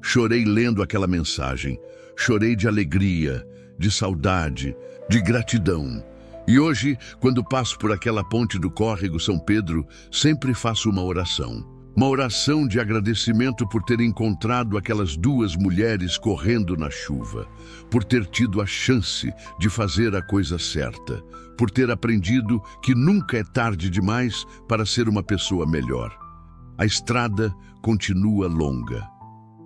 Chorei lendo aquela mensagem. Chorei de alegria, de saudade, de gratidão. E hoje, quando passo por aquela ponte do córrego São Pedro, sempre faço uma oração. Uma oração de agradecimento por ter encontrado aquelas 2 mulheres correndo na chuva, por ter tido a chance de fazer a coisa certa, por ter aprendido que nunca é tarde demais para ser uma pessoa melhor. A estrada continua longa.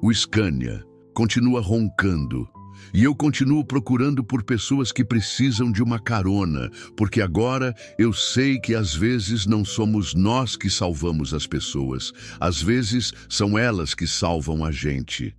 O Scania continua roncando. E eu continuo procurando por pessoas que precisam de uma carona, porque agora eu sei que às vezes não somos nós que salvamos as pessoas, às vezes são elas que salvam a gente.